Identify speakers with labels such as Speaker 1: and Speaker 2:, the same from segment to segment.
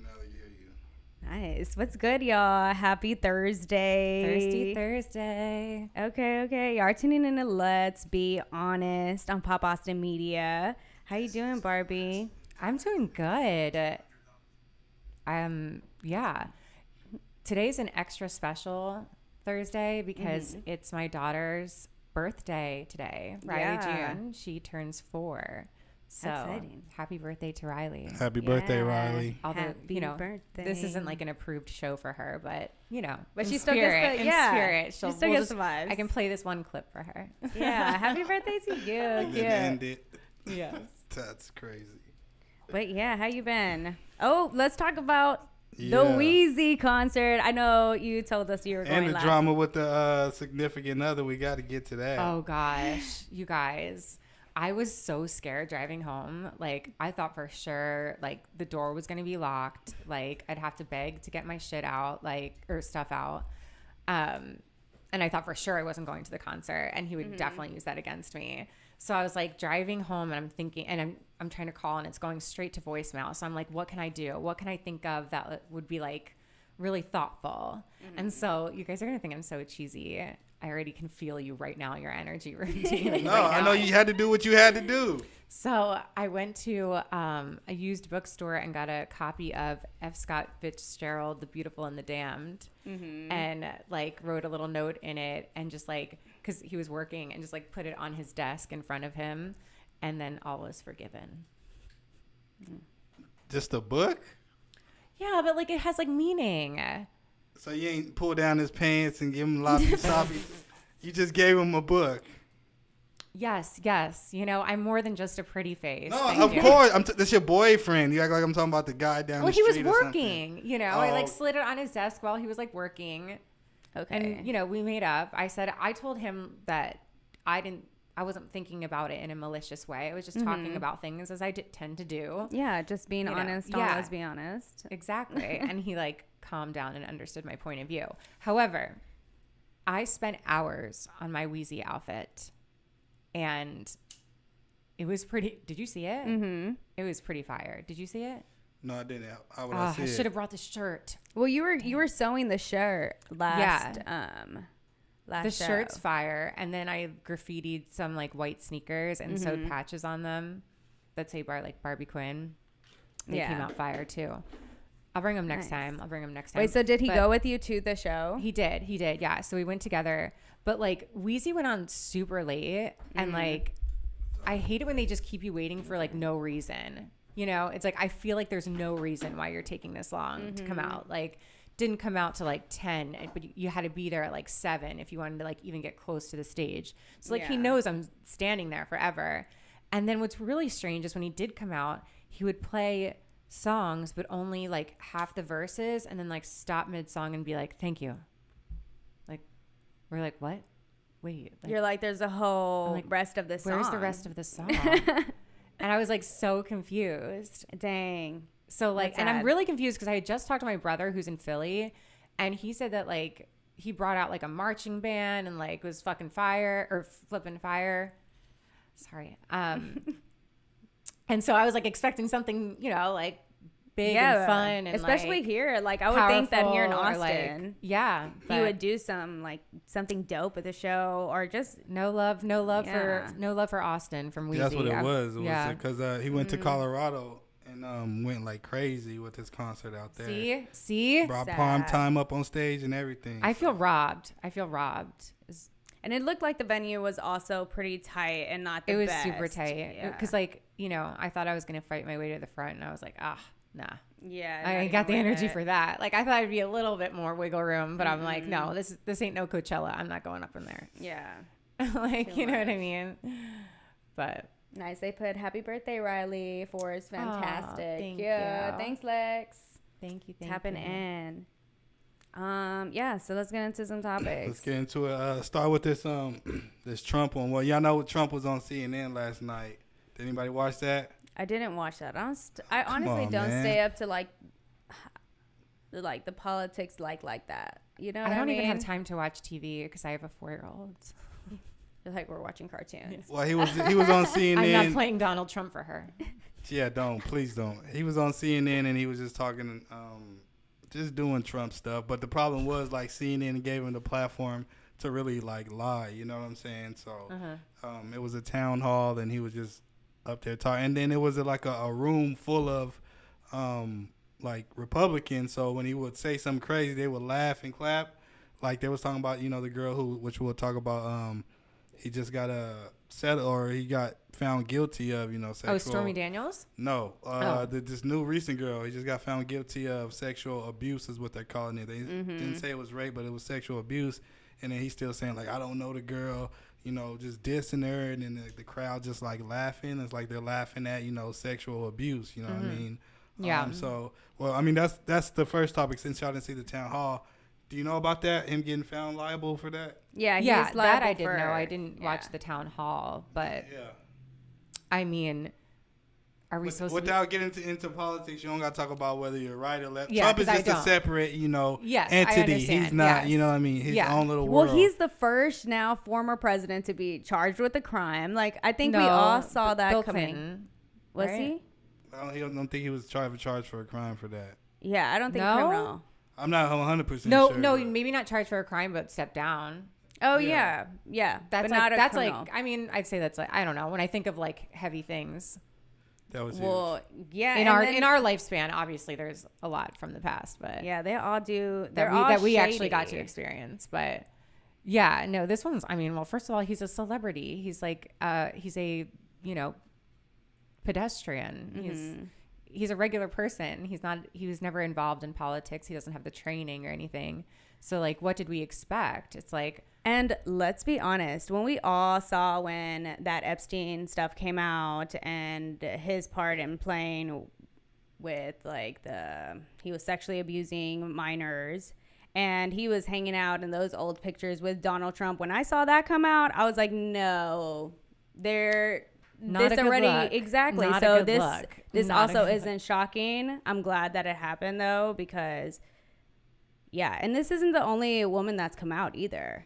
Speaker 1: Now that you hear you.
Speaker 2: Nice. What's good, y'all? Happy Thursday.
Speaker 3: Thursday.
Speaker 2: Okay. Y'all are tuning in to Let's Be Honest on Pop Austin Media. How you doing, Barbie?
Speaker 3: I'm doing good. Yeah. Today's an extra special Thursday because it's my daughter's birthday today. Riley June. She turns 4. So
Speaker 2: exciting.
Speaker 3: Happy birthday to Riley.
Speaker 1: Happy birthday, Riley.
Speaker 3: Although,
Speaker 2: Happy birthday.
Speaker 3: this isn't like an approved show for her, but
Speaker 2: But
Speaker 3: in
Speaker 2: she still gets the,
Speaker 3: spirit.
Speaker 2: She still gets the vibes.
Speaker 3: I can play this one clip for her.
Speaker 2: Yeah. Happy birthday to you.
Speaker 1: And then end it.
Speaker 3: Yes.
Speaker 1: That's crazy.
Speaker 2: But yeah, how you been? Oh, let's talk about the
Speaker 1: Yeah.
Speaker 2: Wheezy concert. I know you told us you were going
Speaker 1: And the
Speaker 2: last
Speaker 1: drama with the significant other. We got to get to that.
Speaker 3: Oh gosh, you guys. I was so scared driving home. Like, I thought for sure, like, the door was going to be locked. Like, I'd have to beg to get my shit out, or stuff out. And I thought for sure I wasn't going to the concert, and he would definitely use that against me. So I was, like, driving home, and I'm thinking, and I'm trying to call, and it's going straight to voicemail. So I'm like, what can I do? What can I think of that would be, like, really thoughtful? And so you guys are going to think I'm so cheesy. I already can feel you right now, your energy routine.
Speaker 1: No, I know you had to do what you had to do.
Speaker 3: So I went to a used bookstore and got a copy of F. Scott Fitzgerald, The Beautiful and the Damned, and like wrote a little note in it, and just like, because he was working, and just like put it on his desk in front of him, and then all was forgiven.
Speaker 1: Just a book?
Speaker 3: Yeah, but like it has like meaning.
Speaker 1: So you ain't pull down his pants and give him loppy soppy. You just gave him a book.
Speaker 3: Yes. You know, I'm more than just a pretty face.
Speaker 1: No,
Speaker 3: Thank
Speaker 1: of
Speaker 3: you.
Speaker 1: course. That's your boyfriend. You act like I'm talking about the guy down the
Speaker 3: Well, he
Speaker 1: street.
Speaker 3: was
Speaker 1: or
Speaker 3: working,
Speaker 1: something.
Speaker 3: you know.
Speaker 1: Oh.
Speaker 3: I like slid it on his desk while he was like working.
Speaker 2: Okay.
Speaker 3: And, you know, we made up. I told him that I wasn't thinking about it in a malicious way. I was just talking about things as I tend to do.
Speaker 2: Yeah, just being
Speaker 3: You know,
Speaker 2: honest.
Speaker 3: yeah.
Speaker 2: Let's be honest.
Speaker 3: Exactly. And he like calmed down and understood my point of view. However, I spent hours on my Wheezy outfit, and it was pretty. Did you see it?
Speaker 2: Mm-hmm.
Speaker 3: It was pretty fire. Did you see it?
Speaker 1: No, I didn't. How would I see
Speaker 3: I
Speaker 1: it?
Speaker 3: should have brought the shirt.
Speaker 2: Well, you were sewing the shirt last
Speaker 3: The
Speaker 2: show.
Speaker 3: shirt's fire, and then I graffitied some like white sneakers and sewed patches on them that say Barbie Quinn. They came out fire too. I'll bring them next time.
Speaker 2: Wait, so did he
Speaker 3: But
Speaker 2: go with you to the show?
Speaker 3: He did. Yeah. So we went together, but like Wheezy went on super late, and like I hate it when they just keep you waiting for like no reason. You know, it's like I feel like there's no reason why you're taking this long to come out. Like, didn't come out to like 10, but you had to be there at like 7 if you wanted to like even get close to the stage. So like he knows I'm standing there forever. And then what's really strange is when he did come out, he would play songs but only like half the verses, and then like stop mid-song and be like, thank you. Like, we're like, what? Wait. Like,
Speaker 2: You're like, there's a whole
Speaker 3: like,
Speaker 2: rest of this song.
Speaker 3: where's the rest of the song? And I was like so confused.
Speaker 2: Dang.
Speaker 3: So like,
Speaker 2: That's
Speaker 3: and I'm
Speaker 2: sad.
Speaker 3: really confused because I had just talked to my brother who's in Philly, and he said that like he brought out like a marching band and like was fucking fire or flipping fire. Sorry. And so I was like expecting something, you know, like big and fun, and
Speaker 2: especially
Speaker 3: like,
Speaker 2: here. Like I would think that here in
Speaker 3: powerful, or,
Speaker 2: Austin,
Speaker 3: like, yeah,
Speaker 2: he
Speaker 3: but
Speaker 2: would do something dope with the show, or just
Speaker 3: no love
Speaker 2: Yeah.
Speaker 3: for Austin from Wheezy.
Speaker 1: That's what it was. It
Speaker 3: yeah.
Speaker 1: was because he went to Colorado and went like crazy with his concert out there.
Speaker 3: See.
Speaker 1: Brought
Speaker 2: Sad.
Speaker 1: Palm Time up on stage and everything.
Speaker 3: I feel robbed.
Speaker 2: and it looked like the venue was also pretty tight and not the
Speaker 3: It was
Speaker 2: best.
Speaker 3: super tight because, like, you know, I thought I was gonna fight my way to the front, and I was like, nah.
Speaker 2: Yeah,
Speaker 3: I ain't got the energy for that. Like, I thought I'd be a little bit more wiggle room, but I'm like, no, this ain't no Coachella. I'm not going up in there.
Speaker 2: Yeah,
Speaker 3: Like, you know what I mean? But
Speaker 2: nice. They put "Happy Birthday, Riley" for is fantastic.
Speaker 3: thank
Speaker 2: yeah,
Speaker 3: you.
Speaker 2: Thanks, Lex.
Speaker 3: thank you.
Speaker 2: Tapping in. Yeah. So let's get into some topics.
Speaker 1: Let's get into it. Start with this this Trump one. Well, y'all know Trump was on CNN last night. Did anybody watch that?
Speaker 2: I didn't watch that. I honestly
Speaker 1: on,
Speaker 2: don't
Speaker 1: man.
Speaker 2: stay up to like the politics like that. You know what
Speaker 3: I don't
Speaker 2: mean?
Speaker 3: even have time to watch TV because I have a 4-year-old.
Speaker 2: Feel like we're watching cartoons.
Speaker 1: Well, he was on CNN.
Speaker 3: I'm not playing Donald Trump for her.
Speaker 1: Yeah, please don't. He was on CNN and he was just talking, just doing Trump stuff. But the problem was like CNN gave him the platform to really like lie. You know what I'm saying? So it was a town hall and he was just up there talking. And then it was like a room full of like Republicans. So when he would say something crazy, they would laugh and clap. Like they was talking about, the girl which we'll talk about. He just got he got found guilty of, sexual.
Speaker 3: Oh, Stormy Daniels?
Speaker 1: No, this new recent girl. He just got found guilty of sexual abuse, is what they're calling it. They didn't say it was rape, but it was sexual abuse. And then he's still saying like, I don't know the girl, just dissing her, and then the crowd just like laughing. It's like they're laughing at sexual abuse. You know what I mean?
Speaker 3: Yeah.
Speaker 1: So well, I mean that's the first topic. Since y'all didn't see the town hall, do you know about that? Him getting found liable for that?
Speaker 2: Yeah,
Speaker 3: yeah, that I did know. I didn't watch the town hall, but
Speaker 1: Yeah.
Speaker 3: I mean, are we supposed
Speaker 1: without getting into politics, you don't got to talk about whether you're right or left.
Speaker 3: Yeah,
Speaker 1: Trump is
Speaker 3: 'cause I
Speaker 1: just a
Speaker 3: don't.
Speaker 1: separate,
Speaker 3: Yes, I
Speaker 1: entity.
Speaker 3: understand.
Speaker 1: He's not,
Speaker 3: Yes.
Speaker 1: what I mean, his
Speaker 3: Yeah.
Speaker 1: own little world.
Speaker 2: Well, he's the first now former president to be charged with a crime. Like I think we
Speaker 3: No,
Speaker 2: all saw that
Speaker 3: Bill
Speaker 2: coming.
Speaker 3: Clinton,
Speaker 2: Was
Speaker 3: right?
Speaker 2: he?
Speaker 1: I don't think he was charged for a crime for that.
Speaker 2: Yeah, I don't think
Speaker 3: No?
Speaker 2: criminal.
Speaker 1: I'm not 100%
Speaker 3: No,
Speaker 1: sure.
Speaker 3: no,
Speaker 1: but-
Speaker 3: maybe not charged for a crime, but stepped down.
Speaker 2: Oh
Speaker 1: Yeah.
Speaker 2: yeah.
Speaker 3: That's
Speaker 2: but
Speaker 3: like
Speaker 2: not a
Speaker 3: that's
Speaker 2: criminal.
Speaker 3: like I mean I'd say that's like I don't know when I think of like heavy things
Speaker 1: that was
Speaker 2: Well, yeah.
Speaker 3: in
Speaker 2: and
Speaker 3: our
Speaker 2: then-
Speaker 3: in our lifespan. Obviously, there's a lot from the past, but
Speaker 2: yeah, they all do.
Speaker 3: that we actually
Speaker 2: shady.
Speaker 3: got to experience. But yeah, no, this one's. I mean, well, first of all, he's a celebrity. He's like he's a pedestrian. He's a regular person. He was never involved in politics. He doesn't have the training or anything. So like, what did we expect? It's like,
Speaker 2: And let's be honest, when we all saw when that Epstein stuff came out and his part in playing with like he was sexually abusing minors and he was hanging out in those old pictures with Donald Trump. When I saw that come out, I was like, no,
Speaker 3: Not
Speaker 2: this
Speaker 3: a good
Speaker 2: already
Speaker 3: look.
Speaker 2: exactly.
Speaker 3: Not a
Speaker 2: So
Speaker 3: good look.
Speaker 2: this
Speaker 3: Not a
Speaker 2: also
Speaker 3: good
Speaker 2: isn't shocking. I'm glad that it happened though, because yeah, and this isn't the only woman that's come out either.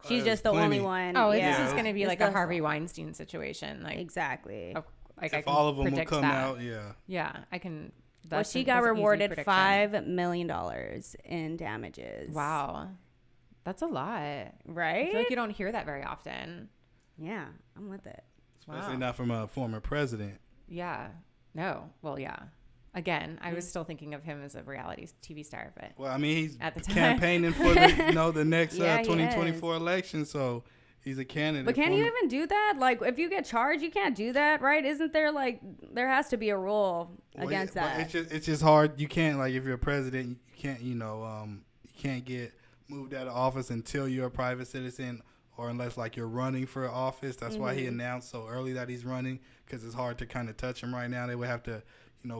Speaker 2: She's
Speaker 1: There's
Speaker 2: just the
Speaker 1: plenty.
Speaker 2: only one.
Speaker 3: oh,
Speaker 2: yeah.
Speaker 3: this is going to be
Speaker 2: It's
Speaker 3: like a
Speaker 2: the-
Speaker 3: Harvey Weinstein situation. Like,
Speaker 2: Exactly.
Speaker 3: like I
Speaker 1: If
Speaker 3: can
Speaker 1: all of them will
Speaker 3: predict
Speaker 1: come
Speaker 3: that.
Speaker 1: out, yeah.
Speaker 3: Yeah, I can.
Speaker 2: Well,
Speaker 3: That's
Speaker 2: she got
Speaker 3: that's an easy
Speaker 2: rewarded
Speaker 3: prediction.
Speaker 2: $5 million in damages.
Speaker 3: Wow, that's a lot. I
Speaker 2: Right?
Speaker 3: feel like you don't hear that very often.
Speaker 2: Yeah, I'm with it.
Speaker 1: Especially
Speaker 3: Wow.
Speaker 1: not from a former president.
Speaker 3: Yeah. No. Well, yeah. Again, I was still thinking of him as a reality TV star, but
Speaker 1: Well, I mean, he's
Speaker 3: At the time.
Speaker 1: campaigning for the next
Speaker 2: Yeah, he
Speaker 1: 2024 election, so he's a candidate.
Speaker 2: But can
Speaker 1: for
Speaker 2: you
Speaker 1: him.
Speaker 2: even do that? Like, if you get charged, you can't do that, right? Isn't there there has to be a rule
Speaker 1: Well,
Speaker 2: against
Speaker 1: yeah,
Speaker 2: that?
Speaker 1: it's just hard. You can't, like, if you're a president, you can't, you can't get moved out of office until you're a private citizen, or unless like you're running for office. That's why he announced so early that he's running, because it's hard to kind of touch him right now. They would have to,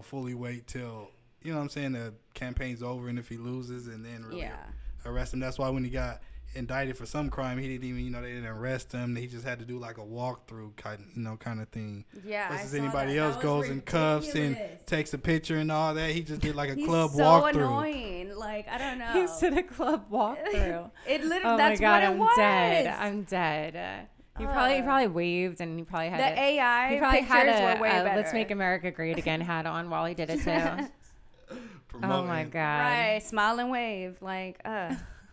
Speaker 1: fully wait till, the campaign's over, and if he loses, and then really
Speaker 2: Yeah.
Speaker 1: arrest him. That's why when he got indicted for some crime, he didn't even, they didn't arrest him. He just had to do like a walkthrough kind of thing.
Speaker 2: Yeah. I
Speaker 1: Versus
Speaker 2: saw
Speaker 1: anybody
Speaker 2: that.
Speaker 1: else
Speaker 2: That
Speaker 1: goes
Speaker 2: was
Speaker 1: in cuffs and
Speaker 2: ridiculous.
Speaker 1: takes a picture and all that. He just did like a
Speaker 2: He's
Speaker 1: club
Speaker 2: so
Speaker 1: walkthrough.
Speaker 2: annoying. Like, I don't know.
Speaker 3: he did a club walkthrough.
Speaker 2: It literally,
Speaker 3: Oh
Speaker 2: that's
Speaker 3: my god,
Speaker 2: what it
Speaker 3: I'm
Speaker 2: was.
Speaker 3: dead. I'm dead. He probably waved, and he probably had
Speaker 2: The AI
Speaker 3: he probably had
Speaker 2: pictures were way better.
Speaker 3: "Let's Make America Great Again" hat on while he did it too. Oh
Speaker 1: Promoting.
Speaker 3: my god!
Speaker 2: Right, smile and wave. Like,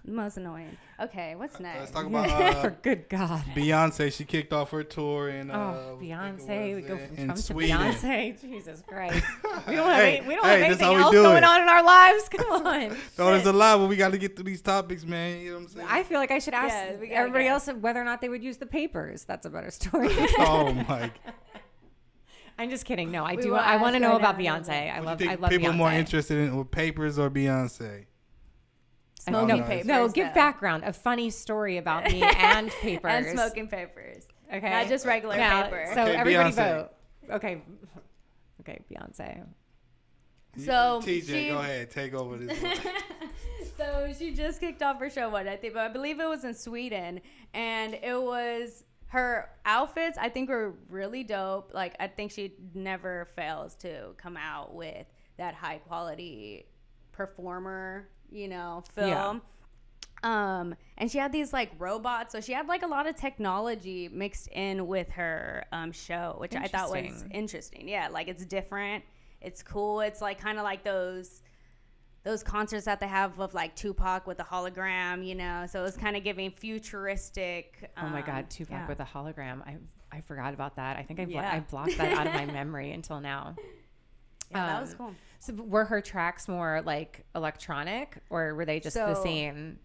Speaker 2: most annoying. Okay, what's next?
Speaker 1: Let's talk about
Speaker 3: For good God.
Speaker 1: Beyonce. She kicked off her tour in
Speaker 3: Oh, Beyonce! We go from
Speaker 1: in
Speaker 3: Trump to
Speaker 1: Sweden.
Speaker 3: Beyonce. Jesus Christ! We don't have
Speaker 1: Hey,
Speaker 3: we don't
Speaker 1: hey,
Speaker 3: have
Speaker 1: this
Speaker 3: anything
Speaker 1: how we
Speaker 3: else
Speaker 1: do
Speaker 3: going
Speaker 1: it.
Speaker 3: on in our lives. Come on.
Speaker 1: So there's a lot, but we got to get through these topics, man. You know what I'm saying?
Speaker 3: I feel like I should ask
Speaker 2: Yeah, we gotta
Speaker 3: everybody
Speaker 2: go.
Speaker 3: else whether or not they would use the papers. That's a better story.
Speaker 1: Oh my!
Speaker 3: I'm just kidding. No, I
Speaker 2: We
Speaker 3: do.
Speaker 2: will
Speaker 3: I want to
Speaker 2: ask
Speaker 3: know
Speaker 2: right
Speaker 3: about
Speaker 2: now.
Speaker 3: Beyonce. I
Speaker 1: What
Speaker 3: love.
Speaker 1: do you
Speaker 3: I
Speaker 1: think
Speaker 3: love
Speaker 1: people
Speaker 3: Beyonce.
Speaker 1: are more interested in with papers or Beyonce?
Speaker 2: Smoking
Speaker 1: no,
Speaker 2: papers.
Speaker 3: No, give
Speaker 2: though.
Speaker 3: background. A funny story about me and papers.
Speaker 2: And smoking papers.
Speaker 3: Okay.
Speaker 2: Not just regular
Speaker 3: Now,
Speaker 2: paper.
Speaker 3: So
Speaker 1: Okay,
Speaker 3: everybody
Speaker 1: Beyonce.
Speaker 3: vote. Okay. Okay, Beyonce.
Speaker 2: So
Speaker 1: TJ,
Speaker 2: she-
Speaker 1: go ahead, take over this one.
Speaker 2: So she just kicked off her show, I believe it was in Sweden, and it was her outfits. I think were really dope. Like, I think she never fails to come out with that high quality performer, film. And she had these like robots, so she had like a lot of technology mixed in with her show, which I thought was interesting. Yeah, like it's different, it's cool. It's like kind of like those concerts that they have of like Tupac with the hologram, you know. So it was kind of giving futuristic.
Speaker 3: Oh my God, Tupac with a hologram! I forgot about that. I think I blocked that out of my memory until now.
Speaker 2: Yeah, that was cool.
Speaker 3: So were her tracks more like electronic, or were they just the same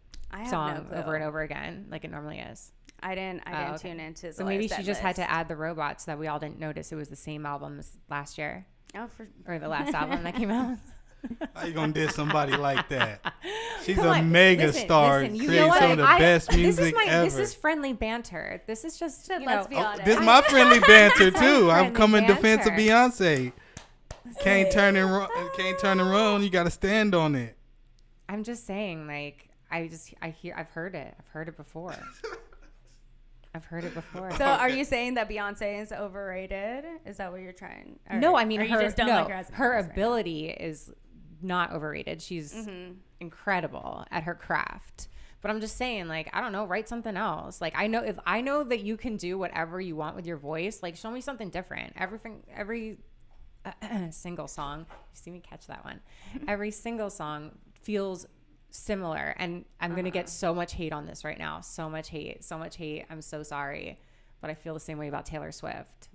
Speaker 3: song over and over again, like it normally is?
Speaker 2: I didn't tune into.
Speaker 3: So maybe she just had to add the robots so that we all didn't notice it was the same album as last year. Or the last album that came out.
Speaker 1: How you gonna diss somebody like that? She's a mega star, creating some of the best music ever.
Speaker 3: This is friendly banter. This is just,
Speaker 2: let's be honest.
Speaker 1: This is my friendly banter too. I'm coming in defense of Beyonce. Can't turn and run. You got to stand on it.
Speaker 3: I'm just saying, like, I've heard it. I've heard it before.
Speaker 2: So are you saying that Beyonce is overrated? Is that what you're trying?
Speaker 3: No, I mean, her ability is not overrated. She's incredible at her craft. But I'm just saying, like, I don't know, write something else. Like, if I know that you can do whatever you want with your voice, like, show me something different. Every single song, you see me catch that one. Every single song feels similar, and I'm gonna get so much hate on this right now. So much hate. I'm so sorry, but I feel the same way about Taylor Swift.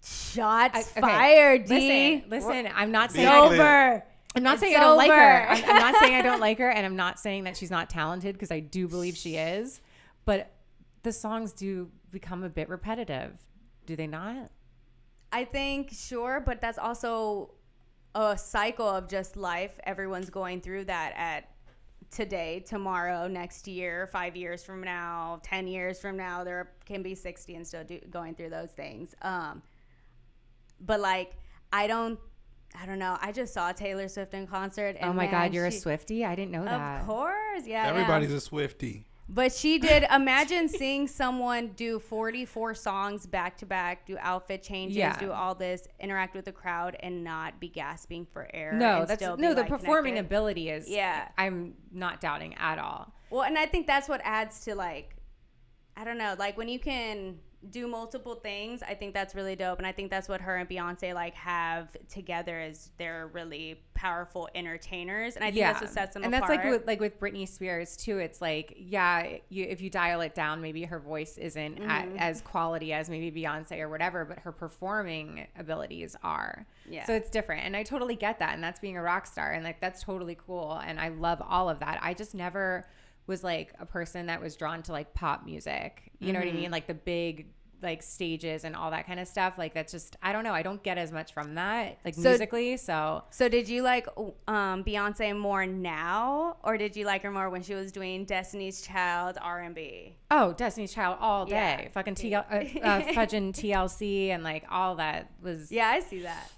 Speaker 2: Shots fired, D.
Speaker 3: Listen, I'm not saying I'm not
Speaker 2: it's
Speaker 3: saying I don't like her. I'm not saying I don't like her, and I'm not saying that she's not talented, because I do believe she is. But the songs do become a bit repetitive, do they not?
Speaker 2: I think sure, but that's also a cycle of just life. Everyone's going through that at today, tomorrow, next year, 5 years from now, 10 years from now. There can be 60 and still going through those things. But like, I don't know. I just saw Taylor Swift in concert. And
Speaker 3: oh my God, you're a Swiftie? I didn't know that.
Speaker 2: Of course, yeah.
Speaker 1: Everybody's a Swiftie.
Speaker 2: But she did. Imagine seeing someone do 44 songs back to back, do outfit changes, do all this, interact with the crowd, and not be gasping for air.
Speaker 3: No, the performing ability is. Yeah, I'm not doubting at all.
Speaker 2: Well, and I think that's what adds to, like, I don't know, like when you can do multiple things, I think that's really dope. And I think that's what her and Beyonce like have together, is they're really powerful entertainers. And I think that's what sets them apart.
Speaker 3: And that's like with Britney Spears too. It's like, if you dial it down, maybe her voice isn't as quality as maybe Beyonce or whatever, but her performing abilities are. Yeah. So it's different. And I totally get that. And that's being a rock star. And like, that's totally cool. And I love all of that. I just never was like a person that was drawn to like pop music. You know what I mean? Like the big like stages and all that kind of stuff. Like that's just, I don't know. I don't get as much from that, like musically. So
Speaker 2: did you like Beyonce more now, or did you like her more when she was doing Destiny's Child R&B?
Speaker 3: Oh, Destiny's Child all day. Yeah. Fucking fudging TLC and like all that was.
Speaker 2: Yeah, I see that.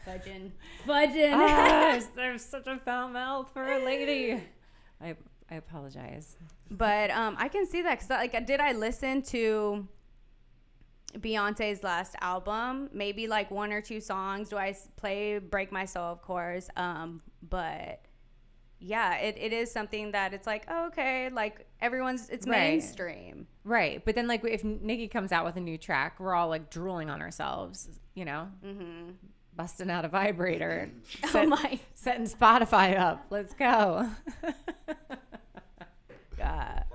Speaker 3: Sorry.
Speaker 2: Fudging.
Speaker 3: There's such a foul mouth for a lady. I apologize.
Speaker 2: But I can see that, because like, did I listen to Beyonce's last album? Maybe like one or two songs. Do I play Break My Soul? Of course. But yeah, it is something that it's like, oh, okay, like it's mainstream.
Speaker 3: Right. But then like if Nicki comes out with a new track, we're all like drooling on ourselves, you know? Mm-hmm. Busting out a vibrator. Setting Spotify up. Let's go.
Speaker 2: God.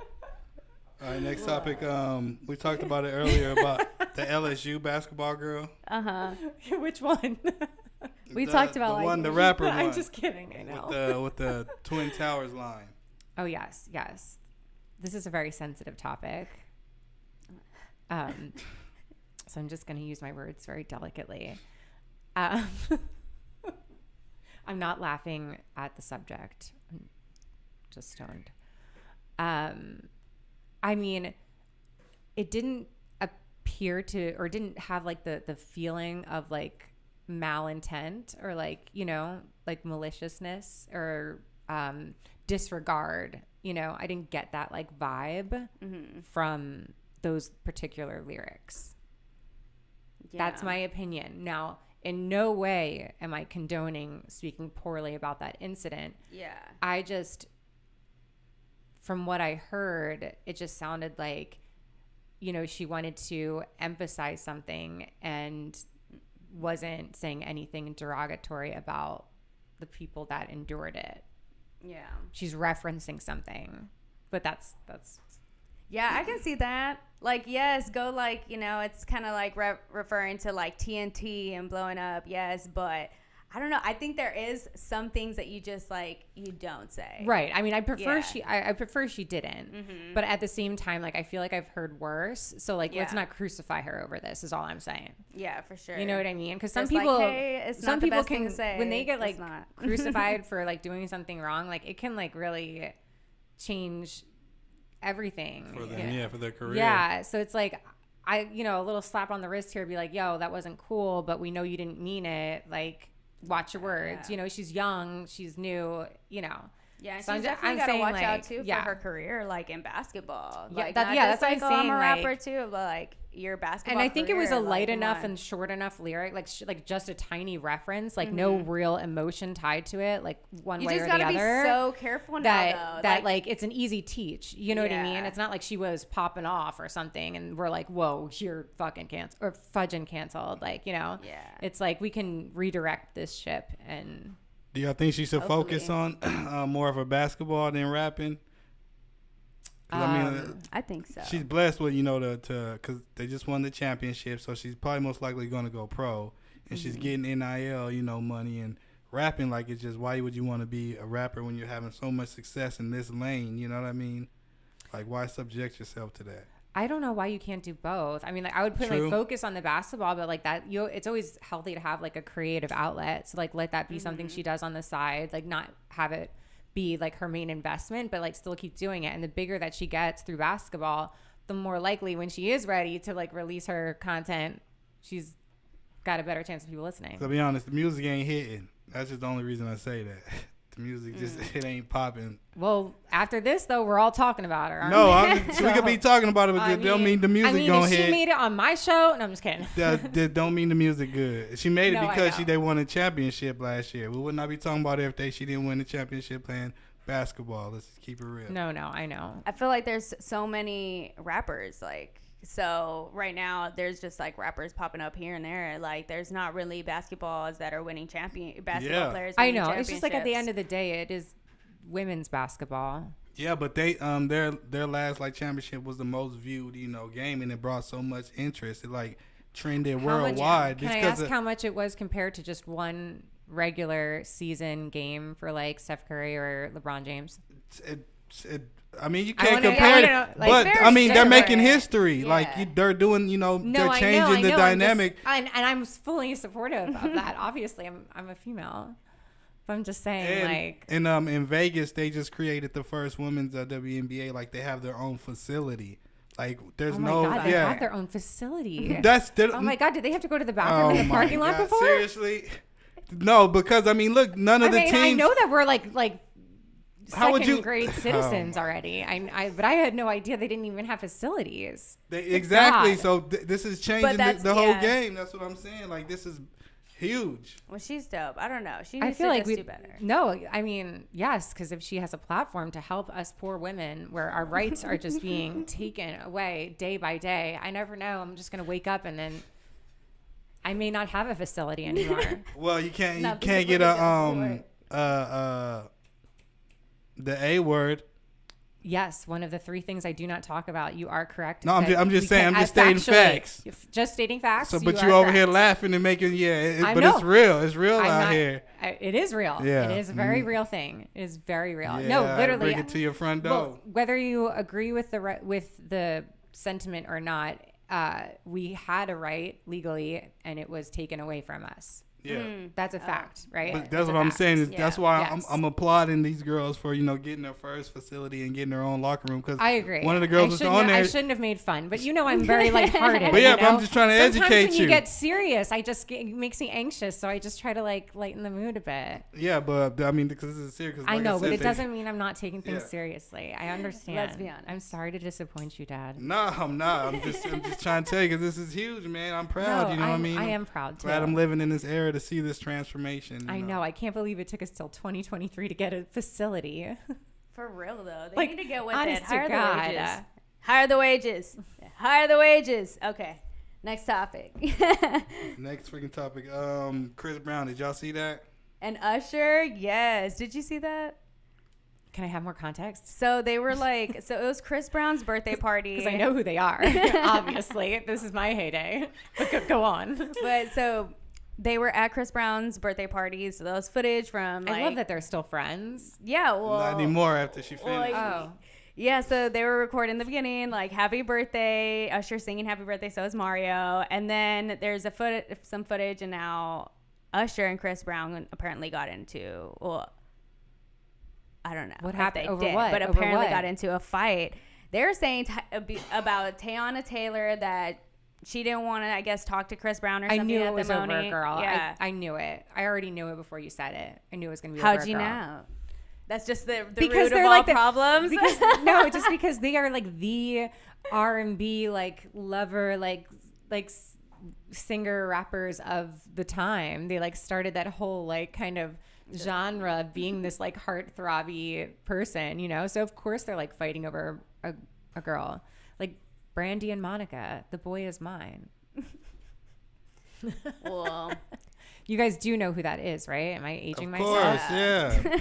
Speaker 1: All right, next topic. We talked about it earlier about the LSU basketball girl.
Speaker 3: Which one?
Speaker 2: We talked about
Speaker 1: the rapper one.
Speaker 3: I'm just kidding. I know.
Speaker 1: With the Twin Towers line.
Speaker 3: Oh yes. This is a very sensitive topic. So I'm just going to use my words very delicately. I'm not laughing at the subject. I'm just stoned. I mean, it didn't appear to, or didn't have like the feeling of like malintent or like, you know, like maliciousness or disregard. You know, I didn't get that like vibe from those particular lyrics. Yeah. That's my opinion. Now, in no way am I condoning speaking poorly about that incident.
Speaker 2: Yeah.
Speaker 3: I just, from what I heard, it just sounded like, you know, she wanted to emphasize something and wasn't saying anything derogatory about the people that endured it.
Speaker 2: Yeah.
Speaker 3: She's referencing something, but that's
Speaker 2: Yeah, I can see that. Like, yes, go like, you know, it's kind of like referring to like TNT and blowing up. Yes, but I don't know. I think there is some things that you just like you don't say.
Speaker 3: right. I mean, I prefer
Speaker 2: Yeah.
Speaker 3: I prefer she didn't, but at the same time, like I feel like I've heard worse. So like, let's
Speaker 2: Yeah.
Speaker 3: not crucify her over this. Is all I'm saying.
Speaker 2: Yeah, for sure.
Speaker 3: You know what I mean? Because some
Speaker 2: Just like,
Speaker 3: people,
Speaker 2: hey, it's
Speaker 3: some
Speaker 2: not the
Speaker 3: people
Speaker 2: best thing
Speaker 3: can
Speaker 2: to say.
Speaker 3: when they get
Speaker 2: It's
Speaker 3: like
Speaker 2: not.
Speaker 3: crucified for like doing something wrong, like it can like really change everything
Speaker 1: For them, for their career.
Speaker 3: Yeah, so it's like a little slap on the wrist here, be like, yo, that wasn't cool, but we know you didn't mean it. Like, watch your words.
Speaker 2: Yeah.
Speaker 3: You know, she's young, she's new. You know.
Speaker 2: Yeah,
Speaker 3: So
Speaker 2: she's
Speaker 3: I'm
Speaker 2: definitely got to
Speaker 3: saying,
Speaker 2: watch
Speaker 3: like,
Speaker 2: out too
Speaker 3: yeah.
Speaker 2: for her career, like in basketball.
Speaker 3: Yeah,
Speaker 2: Like,
Speaker 3: that-
Speaker 2: not
Speaker 3: yeah,
Speaker 2: just
Speaker 3: that's what
Speaker 2: like,
Speaker 3: I'm
Speaker 2: I'm a
Speaker 3: saying,
Speaker 2: rapper
Speaker 3: like-
Speaker 2: too, but like your basketball.
Speaker 3: And I think it was a
Speaker 2: career,
Speaker 3: light
Speaker 2: like,
Speaker 3: enough
Speaker 2: come
Speaker 3: and
Speaker 2: on.
Speaker 3: short enough lyric, like just a tiny reference, like no real emotion tied to it, like one
Speaker 2: You
Speaker 3: way
Speaker 2: just
Speaker 3: or the
Speaker 2: gotta
Speaker 3: other.
Speaker 2: be so careful
Speaker 3: that
Speaker 2: now, though.
Speaker 3: that like it's an easy teach. You know what I mean?
Speaker 2: Yeah.
Speaker 3: It's not like she was popping off or something, and we're like, whoa, you're fucking canceled or fudging canceled. Like, you know,
Speaker 2: Yeah.
Speaker 3: it's like we can redirect this ship and.
Speaker 1: Do y'all think she should focus on more of her basketball than rapping? 'Cause, I mean,
Speaker 2: I think so.
Speaker 1: she's blessed with, you know, because they just won the championship, so she's probably most likely going to go pro, and she's getting NIL, you know, money, and rapping. Like, it's just, why would you want to be a rapper when you're having so much success in this lane? You know what I mean? Like, why subject yourself to that?
Speaker 3: I don't know why you can't do both. I mean, like I would put my
Speaker 1: True.
Speaker 3: focus on the basketball, but like that, it's always healthy to have like a creative outlet. So like let that be something she does on the side, like not have it be like her main investment, but like still keep doing it. And the bigger that she gets through basketball, the more likely when she is ready to like release her content, she's got a better chance of people listening.
Speaker 1: To be honest, the music ain't hitting. That's just the only reason I say that. The music just it ain't popping.
Speaker 3: Well, after this though, we're all talking about her.
Speaker 1: No,
Speaker 3: aren't we?
Speaker 1: we could be talking about it, but that don't mean the music gonna
Speaker 3: if she
Speaker 1: hit.
Speaker 3: made it on my show, no, I'm just kidding.
Speaker 1: That don't mean the music good. She made it
Speaker 3: No, I
Speaker 1: because
Speaker 3: know.
Speaker 1: they won a championship last year. We would not be talking about it if she didn't win the championship playing basketball. Let's just keep it real.
Speaker 3: No, I know.
Speaker 2: I feel like there's so many rappers, like, so right now there's just like rappers popping up here and there. Like, there's not really basketballs that are winning basketball players.
Speaker 3: I
Speaker 2: winning
Speaker 3: know. It's just like at the end
Speaker 2: championships.
Speaker 3: of the day, it is women's basketball.
Speaker 1: Yeah, but they their last like championship was the most viewed, you know, game, and it brought so much interest. It like trended worldwide.
Speaker 3: Can I
Speaker 1: Just 'cause
Speaker 3: ask how much it was compared to just one regular season game for like Steph Curry or LeBron James?
Speaker 1: I mean, you
Speaker 3: I
Speaker 1: can't
Speaker 3: wanna-
Speaker 1: compare
Speaker 3: I
Speaker 1: it,
Speaker 3: wanna know, like,
Speaker 1: but
Speaker 2: very
Speaker 1: I mean, they're making
Speaker 2: different.
Speaker 1: history.
Speaker 2: Yeah.
Speaker 1: Like they're doing, you know,
Speaker 3: No,
Speaker 1: they're
Speaker 3: I
Speaker 1: changing
Speaker 3: know,
Speaker 1: the
Speaker 3: I'm just-
Speaker 1: dynamic.
Speaker 3: and I'm fully supportive of that. Obviously, I'm a female, but I'm just saying,
Speaker 1: And in Vegas, they just created the first women's WNBA. Like they have their own facility. Like there's
Speaker 3: oh my
Speaker 1: no,
Speaker 3: god, they
Speaker 1: yeah.
Speaker 3: have their own facility.
Speaker 1: Oh
Speaker 3: Oh my god, did they have to go to the bathroom in the
Speaker 1: my
Speaker 3: parking lot
Speaker 1: God,
Speaker 3: before?
Speaker 1: Seriously? No, because I mean, look, none of the teams.
Speaker 3: I know that we're like
Speaker 1: How would
Speaker 3: second
Speaker 1: you-
Speaker 3: grade citizens
Speaker 1: Oh, my
Speaker 3: already. But I had no idea they didn't even have facilities.
Speaker 1: Exactly.
Speaker 3: God.
Speaker 1: So this is changing
Speaker 2: that's-
Speaker 1: the whole
Speaker 2: yeah.
Speaker 1: game. That's what I'm saying. Like this is huge.
Speaker 2: Well, she's dope. I don't know. She
Speaker 3: I
Speaker 2: needs
Speaker 3: feel
Speaker 2: to
Speaker 3: like
Speaker 2: just
Speaker 3: we
Speaker 2: do better.
Speaker 3: no. I mean, yes, because if she has a platform to help us poor women, where our rights are just being taken away day by day, I never know. I'm just gonna wake up and then I may not have a facility anymore.
Speaker 1: Well, you can't
Speaker 2: Not
Speaker 1: get
Speaker 2: because
Speaker 1: the A word.
Speaker 3: Yes, one of the three things I do not talk about. You are correct.
Speaker 1: No, I'm
Speaker 3: that
Speaker 1: just
Speaker 3: we
Speaker 1: saying.
Speaker 3: can't-
Speaker 1: I'm just stating
Speaker 3: factually,
Speaker 1: facts.
Speaker 3: Just stating facts.
Speaker 1: So, but
Speaker 3: are
Speaker 1: you over here
Speaker 3: correct.
Speaker 1: laughing and making
Speaker 3: I
Speaker 1: but
Speaker 3: know.
Speaker 1: it's real. It's real
Speaker 3: I'm
Speaker 1: out
Speaker 3: not-
Speaker 1: here.
Speaker 3: It is real.
Speaker 1: Yeah.
Speaker 3: It is a very real thing. It is very real.
Speaker 1: Yeah,
Speaker 3: No, literally.
Speaker 1: bring it to your front door.
Speaker 3: Well, whether you agree with the sentiment or not, we had a right legally, and it was taken away from us.
Speaker 1: Yeah.
Speaker 3: That's a fact, right?
Speaker 1: But that's
Speaker 3: It's a
Speaker 1: what I'm
Speaker 3: fact.
Speaker 1: saying. Is
Speaker 2: Yeah.
Speaker 1: That's why
Speaker 3: Yes.
Speaker 1: I'm applauding these girls for, getting their first facility and getting their own locker room. Cause
Speaker 3: I agree.
Speaker 1: One of the girls was on there.
Speaker 3: I shouldn't have made fun, but I'm very lighthearted.
Speaker 1: But yeah,
Speaker 3: you
Speaker 1: but
Speaker 3: know?
Speaker 1: I'm just trying to
Speaker 3: Sometimes
Speaker 1: educate
Speaker 3: when you
Speaker 1: you.
Speaker 3: get serious, it makes me anxious, so I just try to lighten the mood a bit.
Speaker 1: Yeah, but I mean, because this is serious. 'cause
Speaker 3: I
Speaker 1: like
Speaker 3: know,
Speaker 1: said,
Speaker 3: but it doesn't mean I'm not taking things
Speaker 1: Yeah.
Speaker 3: seriously. I understand.
Speaker 2: Let's be honest.
Speaker 3: I'm sorry to disappoint you, Dad.
Speaker 1: No, I'm not. I'm just trying to tell you because this is huge, man. I'm proud.
Speaker 3: No,
Speaker 1: You know what I mean?
Speaker 3: I am proud too.
Speaker 1: Glad I'm living in this era to see this transformation.
Speaker 3: I know. I can't believe it took us till 2023 to get a facility.
Speaker 2: For real though, they
Speaker 3: Like,
Speaker 2: need to get with
Speaker 3: honest
Speaker 2: it.
Speaker 3: to
Speaker 2: Hire the
Speaker 3: God.
Speaker 2: wages. Hire the wages. Hire the wages. Okay. Next topic.
Speaker 1: Next freaking topic. Chris Brown. Did y'all see that?
Speaker 2: And Usher, yes. Did you see that?
Speaker 3: Can I have more context?
Speaker 2: So they were like, so it was Chris Brown's birthday party.
Speaker 3: Because I know who they are. Obviously, this is my heyday. But go on.
Speaker 2: But so they were at Chris Brown's birthday party. So that was footage from.
Speaker 3: I love that they're still friends.
Speaker 2: Yeah, well,
Speaker 1: Not anymore after she finished.
Speaker 3: Oh.
Speaker 2: Yeah, so they were recording the beginning, like "Happy Birthday," Usher singing "Happy Birthday," so is Mario, and then there's some footage, and now Usher and Chris Brown apparently got into. Well, I don't know
Speaker 3: What
Speaker 2: if
Speaker 3: happened?
Speaker 2: they
Speaker 3: Over
Speaker 2: did,
Speaker 3: what?
Speaker 2: but
Speaker 3: Over
Speaker 2: apparently
Speaker 3: what?
Speaker 2: got into a fight. They were saying about Teyana Taylor that she didn't want to, I guess, talk to Chris Brown or
Speaker 3: I
Speaker 2: something.
Speaker 3: knew
Speaker 2: at
Speaker 3: it was
Speaker 2: the
Speaker 3: over,
Speaker 2: Moni.
Speaker 3: girl.
Speaker 2: Yeah.
Speaker 3: I knew it. I already knew it before you said it. I knew it was going to be
Speaker 2: How'd
Speaker 3: over,
Speaker 2: you
Speaker 3: girl.
Speaker 2: know? That's just the
Speaker 3: Because
Speaker 2: root
Speaker 3: they're
Speaker 2: of all
Speaker 3: like
Speaker 2: problems.
Speaker 3: No, just because they are like the R&B like lover like singer rappers of the time. They like started that whole like kind of genre of being this like heartthrobby person, So of course they're like fighting over a girl. Like Brandy and Monica, the boy is mine.
Speaker 2: Well,
Speaker 3: You guys do know who that is, right? Am I aging
Speaker 1: Of
Speaker 3: myself?
Speaker 1: course, yeah.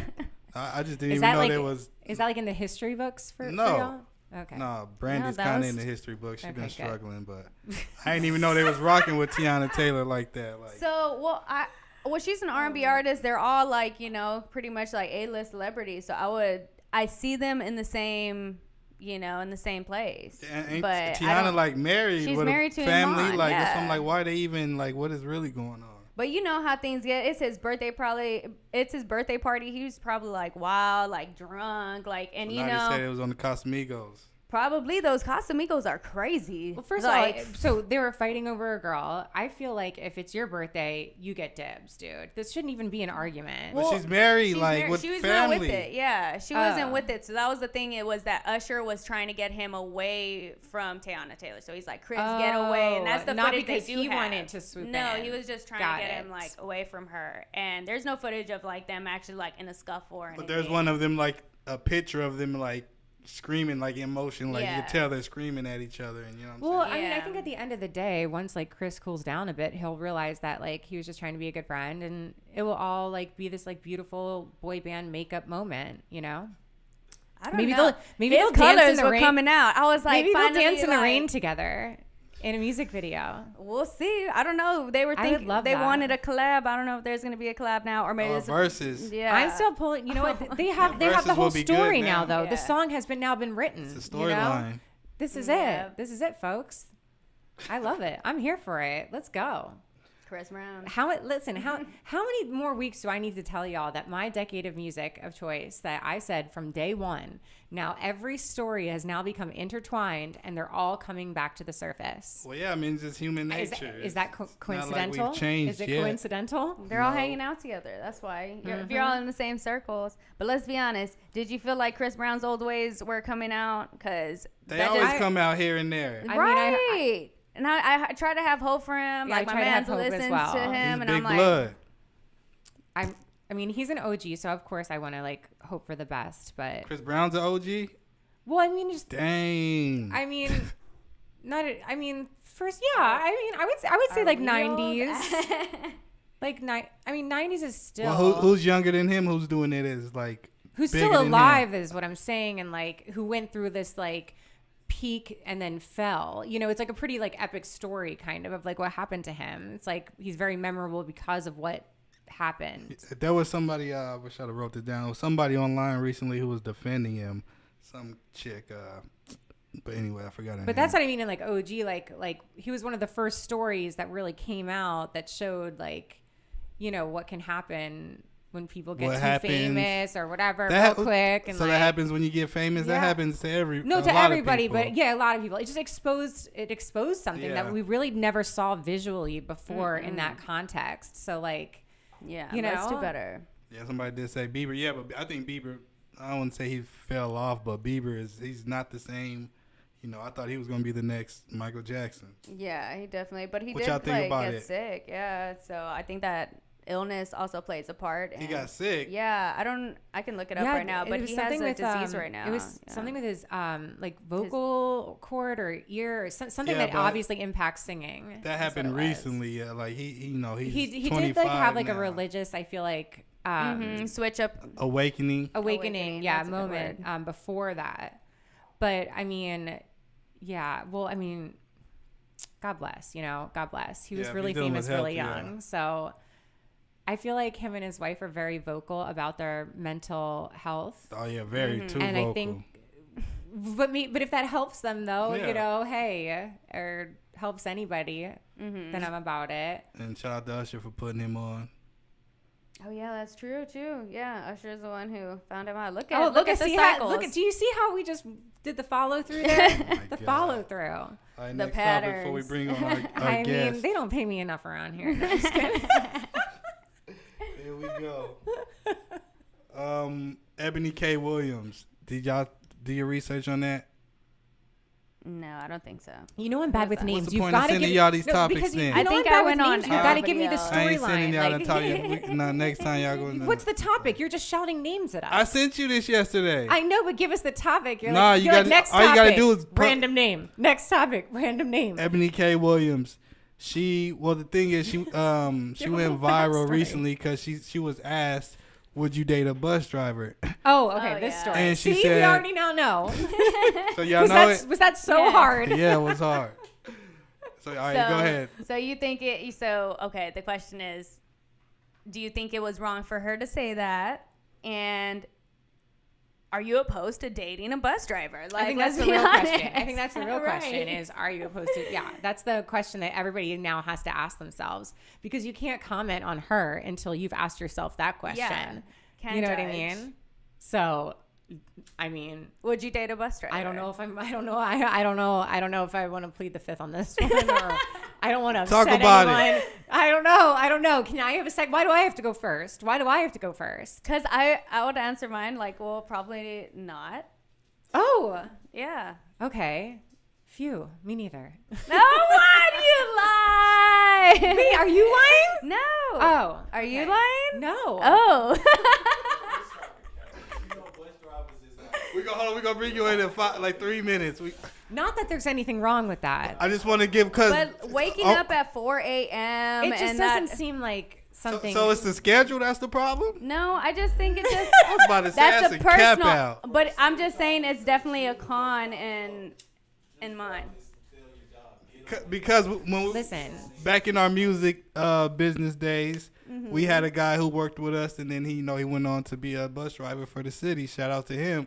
Speaker 1: I just didn't
Speaker 3: Is
Speaker 1: even
Speaker 3: that
Speaker 1: know
Speaker 3: like
Speaker 1: there was.
Speaker 3: Is that like in the history books for
Speaker 1: No.
Speaker 3: y'all? Okay.
Speaker 1: No, Brandy's
Speaker 2: that
Speaker 1: kind of
Speaker 2: was-
Speaker 1: in the history book. She's
Speaker 3: Okay,
Speaker 1: been
Speaker 3: good.
Speaker 1: struggling, but I didn't even know they was rocking with Teyana Taylor like that. Like,
Speaker 2: so she's an R&B artist. They're all like, pretty much like A-list celebrities. So I see them in the same, in the same place.
Speaker 1: ain't
Speaker 2: but I
Speaker 1: Teyana
Speaker 2: don't-
Speaker 1: like married
Speaker 2: she's
Speaker 1: with
Speaker 2: married
Speaker 1: a
Speaker 2: to
Speaker 1: family?
Speaker 2: Iman,
Speaker 1: Like,
Speaker 2: yeah.
Speaker 1: so I'm like, why are they even like? What is really going on?
Speaker 2: But you know how things get. It's his birthday. It's his birthday party. He was probably like wild, like drunk, like, and
Speaker 1: Now they said it was on the Casamigos.
Speaker 2: probably those Casamigos are crazy.
Speaker 3: Well, first
Speaker 2: like,
Speaker 3: of all, so they were fighting over a girl. I feel like if it's your birthday, you get dibs, dude. This shouldn't even be an argument.
Speaker 1: But she's married,
Speaker 2: she's
Speaker 1: like
Speaker 2: married.
Speaker 1: with
Speaker 2: She was
Speaker 1: family.
Speaker 2: not with it. Yeah, she wasn't
Speaker 3: Oh.
Speaker 2: with it. So that was the thing. It was that Usher was trying to get him away from Teyana Taylor. So he's like, Chris, get away. And that's the
Speaker 3: not
Speaker 2: footage
Speaker 3: because
Speaker 2: they do
Speaker 3: he
Speaker 2: have.
Speaker 3: wanted to swoop
Speaker 2: No,
Speaker 3: in.
Speaker 2: he was just trying
Speaker 3: Got
Speaker 2: to get
Speaker 3: it.
Speaker 2: him like away from her. And there's no footage of like them actually like in a scuffle or anything.
Speaker 1: But there's one of them, like a picture of them, like screaming, like emotion, like you
Speaker 2: Yeah.
Speaker 1: can tell they're screaming at each other, and you know what I'm
Speaker 3: Well,
Speaker 1: saying?
Speaker 3: I mean, I
Speaker 2: Yeah.
Speaker 3: think at the end of the day, once like Chris cools down a bit, he'll realize that like he was just trying to be a good friend, and it will all like be this like beautiful boy band makeup moment,
Speaker 2: I don't
Speaker 3: Maybe
Speaker 2: know.
Speaker 3: maybe
Speaker 2: His
Speaker 3: they'll dance in
Speaker 2: colors
Speaker 3: the
Speaker 2: were
Speaker 3: rain.
Speaker 2: coming out. I was like,
Speaker 3: Maybe they'll
Speaker 2: finally,
Speaker 3: dance in the
Speaker 2: like,
Speaker 3: rain together in a music video.
Speaker 2: We'll see. I don't know. They were
Speaker 3: I would
Speaker 2: thinking
Speaker 3: love
Speaker 2: they
Speaker 3: that.
Speaker 2: wanted a collab. I don't know if there's gonna be a collab now or maybe it's
Speaker 1: Versus.
Speaker 2: Yeah,
Speaker 3: I'm still pulling. You know what? They have the
Speaker 1: Versus
Speaker 3: whole
Speaker 1: will be good
Speaker 3: story
Speaker 1: now.
Speaker 3: now, though.
Speaker 2: Yeah.
Speaker 3: The song has now been written.
Speaker 1: It's a
Speaker 3: you know?
Speaker 1: storyline.
Speaker 3: This is
Speaker 2: Yeah.
Speaker 3: it. This is it, folks. I love it. I'm here for it. Let's go.
Speaker 2: Chris Brown.
Speaker 3: How many more weeks do I need to tell y'all that my decade of music of choice that I said from day one, now every story has now become intertwined and they're all coming back to the surface.
Speaker 1: Well, yeah, I mean, it's just human nature.
Speaker 3: Is that
Speaker 1: It's not like
Speaker 3: coincidental?
Speaker 1: we've changed
Speaker 3: Is it
Speaker 1: yet.
Speaker 3: coincidental?
Speaker 2: They're all
Speaker 1: No.
Speaker 2: hanging out together. That's why. If
Speaker 3: Mm-hmm.
Speaker 2: you're all in the same circles. But let's be honest. Did you feel like Chris Brown's old ways were coming out? Because
Speaker 1: They always come out here and there.
Speaker 3: I mean,
Speaker 2: right. And I try to have hope for him.
Speaker 3: Yeah,
Speaker 2: like
Speaker 3: I
Speaker 2: my
Speaker 3: try to have
Speaker 2: man
Speaker 3: hope as
Speaker 2: listens
Speaker 3: well.
Speaker 2: to
Speaker 3: He's
Speaker 2: him,
Speaker 1: He's
Speaker 2: and
Speaker 1: big
Speaker 2: I'm like,
Speaker 1: blood.
Speaker 3: I mean, he's an OG, so of course I want to like hope for the best. But
Speaker 1: Chris Brown's an OG?
Speaker 3: well, I mean, just
Speaker 1: Dang.
Speaker 3: I mean, first, yeah. I would say like
Speaker 2: Are we old?
Speaker 3: 90s. Like 90s is still
Speaker 1: Well, who's younger than him? Who's doing it is like
Speaker 3: who's
Speaker 1: bigger
Speaker 3: still
Speaker 1: than him?
Speaker 3: alive is what I'm saying, and like who went through this like peak and then fell. It's like a pretty like epic story kind of like what happened to him. It's like he's very memorable because of what happened.
Speaker 1: There was somebody. I wish I'd have wrote this down. There was somebody online recently who was defending him. Some chick. But anyway, I forgot her name.
Speaker 3: But that's what I mean in like OG. Like he was one of the first stories that really came out that showed like you know, what can happen when people get
Speaker 1: What
Speaker 3: too
Speaker 1: happens-
Speaker 3: famous or whatever
Speaker 1: That
Speaker 3: real quick. And
Speaker 1: so that happens when you get famous.
Speaker 3: Yeah.
Speaker 1: That happens to a
Speaker 3: to
Speaker 1: lot
Speaker 3: everybody,
Speaker 1: of people.
Speaker 3: but yeah, a lot of people. It just exposed something
Speaker 1: Yeah.
Speaker 3: that we really never saw visually before in that context. So like,
Speaker 2: Yeah,
Speaker 3: you know,
Speaker 2: let's do better.
Speaker 1: Yeah, somebody did say Bieber. Yeah, but I think Bieber, I don't want to say he fell off, but Bieber he's not the same. You know, I thought he was going to be the next Michael Jackson.
Speaker 2: Yeah, he definitely, but he
Speaker 1: What y'all
Speaker 2: did
Speaker 1: think about
Speaker 2: get
Speaker 1: it?
Speaker 2: sick. Yeah, so I think that illness also plays a part.
Speaker 1: He
Speaker 2: and-
Speaker 1: got sick.
Speaker 2: Yeah, I can look it up right now,
Speaker 3: it
Speaker 2: but
Speaker 3: was
Speaker 2: he has
Speaker 3: something
Speaker 2: a
Speaker 3: with,
Speaker 2: disease right now.
Speaker 3: It was
Speaker 2: Yeah.
Speaker 3: something with his like vocal cord or ear, or something
Speaker 1: Yeah,
Speaker 3: that
Speaker 1: but
Speaker 3: obviously impacts singing.
Speaker 1: That happened
Speaker 2: what it was.
Speaker 1: recently. Yeah, like he's
Speaker 3: He
Speaker 1: 25
Speaker 3: did like have like a
Speaker 1: now.
Speaker 3: religious, I feel like
Speaker 2: Switch up.
Speaker 1: Awakening.
Speaker 3: awakening,
Speaker 2: that's a good
Speaker 3: moment before that. But I mean, yeah, well, I mean, God bless, you know, God bless. He was
Speaker 1: Yeah, if
Speaker 3: really
Speaker 1: you're dealing
Speaker 3: famous
Speaker 1: with
Speaker 3: really
Speaker 1: health,
Speaker 3: young.
Speaker 1: yeah.
Speaker 3: So I feel like him and his wife are very vocal about their mental health.
Speaker 1: Oh yeah, very too
Speaker 3: And
Speaker 1: vocal.
Speaker 3: I think but if that helps them though,
Speaker 1: Yeah.
Speaker 3: you know, hey, or helps anybody, then I'm about it.
Speaker 1: And shout out to Usher for putting him on.
Speaker 2: Oh yeah, that's true too. Yeah, Usher's the one who found him out. Look
Speaker 3: Oh,
Speaker 2: at the
Speaker 3: see
Speaker 2: cycles.
Speaker 3: do you see how we just did the follow through there?
Speaker 1: My
Speaker 3: The
Speaker 1: God.
Speaker 3: follow through.
Speaker 1: All right,
Speaker 2: The
Speaker 1: next topic before we
Speaker 2: patterns.
Speaker 1: bring on our
Speaker 3: I
Speaker 1: guest.
Speaker 3: mean, they don't pay me enough around here. No, just kidding.
Speaker 1: Here we go. Ebony K. Williams. Did y'all do your research on that?
Speaker 2: No, I don't think so.
Speaker 3: You know I'm bad with names.
Speaker 1: What's the
Speaker 3: You've
Speaker 1: point of
Speaker 3: got to
Speaker 1: sending
Speaker 3: give
Speaker 1: y'all these
Speaker 3: no,
Speaker 1: topics
Speaker 3: because you,
Speaker 1: then?
Speaker 3: you
Speaker 2: I
Speaker 3: know
Speaker 2: think
Speaker 3: I'm
Speaker 2: I
Speaker 3: bad
Speaker 2: went
Speaker 3: with
Speaker 2: on
Speaker 3: names. You got to give me the
Speaker 2: everybody else.
Speaker 1: I ain't sending y'all
Speaker 3: storyline.
Speaker 1: to tell you. Next time y'all go.
Speaker 3: What's the topic? You're just shouting names at us.
Speaker 1: I sent you this yesterday.
Speaker 3: I know, but give us the topic. You're
Speaker 1: Nah,
Speaker 3: like,
Speaker 1: you
Speaker 3: you're like,
Speaker 1: gotta-
Speaker 3: next
Speaker 1: all you
Speaker 3: topic.
Speaker 1: gotta do is put-
Speaker 3: random name. Next topic. Random name.
Speaker 1: Ebony K. Williams. The thing is, she went viral
Speaker 3: Sorry.
Speaker 1: recently because she was asked, "Would you date a bus driver?"
Speaker 3: Oh, okay.
Speaker 2: Oh,
Speaker 3: this
Speaker 2: yeah.
Speaker 3: story.
Speaker 1: And she
Speaker 3: See, we
Speaker 1: said-
Speaker 3: already now know.
Speaker 1: So y'all know it.
Speaker 3: Was that so
Speaker 2: Yeah.
Speaker 3: hard?
Speaker 1: Yeah, it was hard. So all right, go ahead.
Speaker 2: So you think it? So okay, the question is, do you think it was wrong for her to say that? And are you opposed to dating a bus driver? Like,
Speaker 3: I think that's
Speaker 2: let's
Speaker 3: the
Speaker 2: be
Speaker 3: real question.
Speaker 2: honest.
Speaker 3: I think that's the real
Speaker 2: Right.
Speaker 3: question is, are you opposed to, yeah, that's the question that everybody now has to ask themselves because you can't comment on her until you've asked yourself that question.
Speaker 2: Yeah. Can't
Speaker 3: You know what I
Speaker 2: judge.
Speaker 3: mean? So, I mean,
Speaker 2: Would you date a bus driver?
Speaker 3: I don't know if I don't know if I want to plead the fifth on this one or I don't want to
Speaker 1: Talk
Speaker 3: upset
Speaker 1: about it.
Speaker 3: anyone. I don't know. Can I have a sec? Why do I have to go first? Why do I have to go first?
Speaker 2: Because I would answer mine like, well, probably not.
Speaker 3: Oh,
Speaker 2: Yeah.
Speaker 3: okay. Phew, me neither.
Speaker 2: No, why do you lie?
Speaker 3: Me, are you lying?
Speaker 2: No.
Speaker 3: Oh.
Speaker 2: Are you
Speaker 3: okay.
Speaker 2: lying?
Speaker 3: No.
Speaker 2: Oh.
Speaker 1: We're gonna bring you in 3 minutes.
Speaker 3: Not that there's anything wrong with that.
Speaker 1: I just want to give
Speaker 2: But waking up at 4 a.m.
Speaker 3: It just
Speaker 2: and
Speaker 3: doesn't
Speaker 2: that,
Speaker 3: seem like something.
Speaker 1: So it's the schedule that's the problem.
Speaker 2: No, I just think it's just
Speaker 1: I was about to say
Speaker 2: that's a
Speaker 1: cap
Speaker 2: personal.
Speaker 1: out.
Speaker 2: But I'm just saying it's definitely a con in mine.
Speaker 1: Because when we,
Speaker 3: Listen.
Speaker 1: back in our music business days, we had a guy who worked with us, and then he went on to be a bus driver for the city. Shout out to him.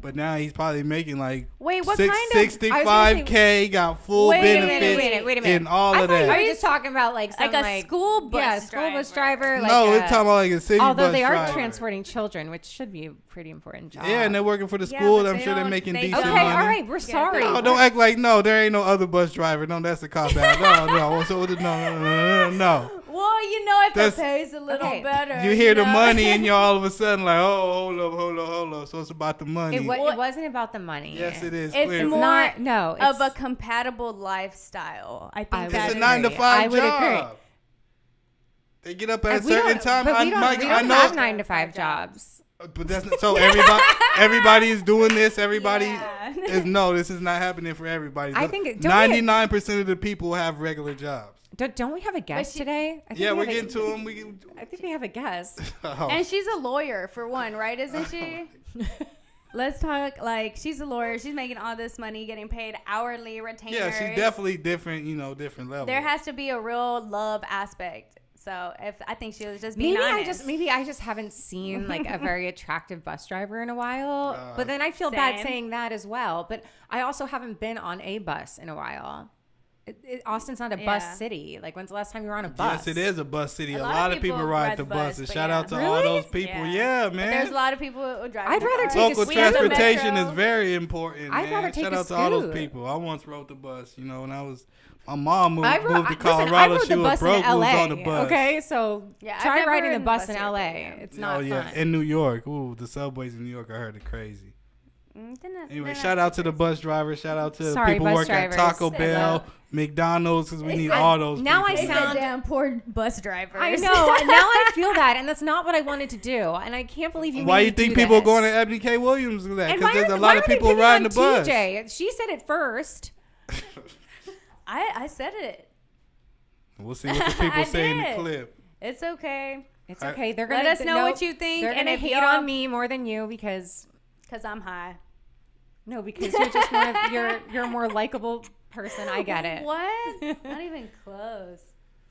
Speaker 1: But now he's probably making like
Speaker 2: Wait, what kind of?
Speaker 1: 65K, got full
Speaker 2: Wait a
Speaker 1: benefits,
Speaker 2: minute,
Speaker 3: wait a minute.
Speaker 1: and all
Speaker 3: I
Speaker 1: of
Speaker 3: thought you
Speaker 1: that.
Speaker 3: were just talking about like some
Speaker 2: Like a school bus
Speaker 3: driver. Like
Speaker 1: No, we're talking about like a city
Speaker 3: although
Speaker 1: bus
Speaker 3: they are
Speaker 1: driver.
Speaker 3: transporting children, which should be a pretty important job.
Speaker 1: Yeah, and they're working for the
Speaker 2: Yeah,
Speaker 1: school.
Speaker 2: but
Speaker 1: I'm
Speaker 2: they
Speaker 1: sure they're
Speaker 2: don't-
Speaker 1: making
Speaker 2: they
Speaker 1: decent
Speaker 2: don't-
Speaker 3: Okay,
Speaker 1: money.
Speaker 3: all right, we're sorry.
Speaker 1: No, don't act like there ain't no other bus driver. No, that's a cop out. No. So no.
Speaker 2: Well, if
Speaker 1: That's-
Speaker 2: it pays a little
Speaker 3: Okay.
Speaker 2: better.
Speaker 1: You hear the
Speaker 2: know?
Speaker 1: money and you're all of a sudden like, oh, hold up. So it's about the money.
Speaker 3: It wasn't about the money.
Speaker 1: Yes, it is.
Speaker 2: It's
Speaker 1: clearly.
Speaker 2: more
Speaker 3: not. No,
Speaker 2: of
Speaker 3: it's-
Speaker 2: a compatible lifestyle. I think
Speaker 3: I would
Speaker 2: that's
Speaker 1: It's a
Speaker 3: agree.
Speaker 1: 9 to 5
Speaker 3: I would
Speaker 1: job.
Speaker 3: agree.
Speaker 1: They get up at a
Speaker 3: We don't-
Speaker 1: certain time.
Speaker 3: But we don't,
Speaker 1: Mike,
Speaker 3: we
Speaker 1: I
Speaker 3: don't
Speaker 1: know.
Speaker 3: have 9 to 5 jobs.
Speaker 1: But that's not, so everybody is doing this. Everybody
Speaker 2: Yeah.
Speaker 1: this is not happening for everybody.
Speaker 3: I think don't we-
Speaker 1: 99% of the people have regular jobs.
Speaker 3: Don't we have a guest today? I think
Speaker 1: Yeah,
Speaker 3: we
Speaker 1: we're
Speaker 3: have a-
Speaker 1: getting to them.
Speaker 3: I think we have a guest.
Speaker 2: And she's a lawyer for one, right? Isn't she? Let's talk like she's a lawyer. She's making all this money, getting paid hourly retainers.
Speaker 1: Yeah, she's definitely different. Different level.
Speaker 2: There has to be a real love aspect. So I think she was just being honest.
Speaker 3: Maybe I just haven't seen like a very attractive bus driver in a while. But then I feel bad
Speaker 2: Same.
Speaker 3: saying that as well. But I also haven't been on a bus in a while. Austin's not a bus city. Like, when's the last time you were on a bus?
Speaker 1: Yes, it is a bus city. A
Speaker 2: A
Speaker 1: lot of people ride the buses. Shout out to all those people. Yeah, man.
Speaker 2: But there's a lot of people who drive.
Speaker 3: I'd rather take
Speaker 1: Local
Speaker 3: a scooter.
Speaker 1: transportation is very important.
Speaker 3: I'd rather take
Speaker 1: Shout
Speaker 3: a
Speaker 1: out to all those
Speaker 3: scoot.
Speaker 1: people. I once rode the bus. You know, when I was, my mom moved to
Speaker 3: I
Speaker 1: Colorado.
Speaker 3: rode
Speaker 1: She
Speaker 3: the
Speaker 1: was
Speaker 3: bus
Speaker 1: broke.
Speaker 3: in
Speaker 1: We was
Speaker 3: LA.
Speaker 1: on the bus.
Speaker 3: Okay, so
Speaker 2: Yeah, I've
Speaker 3: try
Speaker 2: never
Speaker 3: riding the
Speaker 2: ridden
Speaker 3: bus
Speaker 2: bus
Speaker 3: in
Speaker 2: here,
Speaker 3: LA.
Speaker 2: yeah.
Speaker 3: It's not fun.
Speaker 1: In New York. Ooh, the subways in New York, I heard it crazy.
Speaker 2: They're
Speaker 1: Anyway,
Speaker 2: not
Speaker 1: shout out to the
Speaker 2: super-
Speaker 1: bus drivers. Shout out to
Speaker 3: Sorry,
Speaker 1: people
Speaker 3: bus
Speaker 1: work at
Speaker 3: drivers.
Speaker 1: Taco
Speaker 3: I
Speaker 1: Bell,
Speaker 3: know.
Speaker 1: McDonald's, because we need all those
Speaker 3: now
Speaker 1: people.
Speaker 3: I
Speaker 2: They
Speaker 3: sound-
Speaker 2: said damn poor bus drivers.
Speaker 3: I know. Now I feel that, and that's not what I wanted to do. And I can't believe you.
Speaker 1: Why
Speaker 3: made
Speaker 1: you
Speaker 3: me do
Speaker 1: think people are
Speaker 3: this.
Speaker 1: going to Ebony K. Williams do that?
Speaker 3: And
Speaker 1: Because
Speaker 3: why
Speaker 1: there's
Speaker 3: are-
Speaker 1: a
Speaker 3: why
Speaker 1: lot of
Speaker 3: are they
Speaker 1: people
Speaker 3: picking
Speaker 1: riding
Speaker 3: on
Speaker 1: the bus.
Speaker 3: TJ? She said it first.
Speaker 2: I said it.
Speaker 1: We'll see what the people
Speaker 2: I
Speaker 1: say in the
Speaker 2: did.
Speaker 1: clip.
Speaker 2: It's okay.
Speaker 3: It's
Speaker 1: I-
Speaker 3: okay. They're gonna
Speaker 2: Let us know
Speaker 3: no,
Speaker 2: what you think,
Speaker 3: They're
Speaker 2: and
Speaker 3: gonna
Speaker 2: if
Speaker 3: hate
Speaker 2: y'all-
Speaker 3: on me more than you because
Speaker 2: I'm high.
Speaker 3: no, because you're just more you're a more likable person. I get it.
Speaker 2: What? Not even close.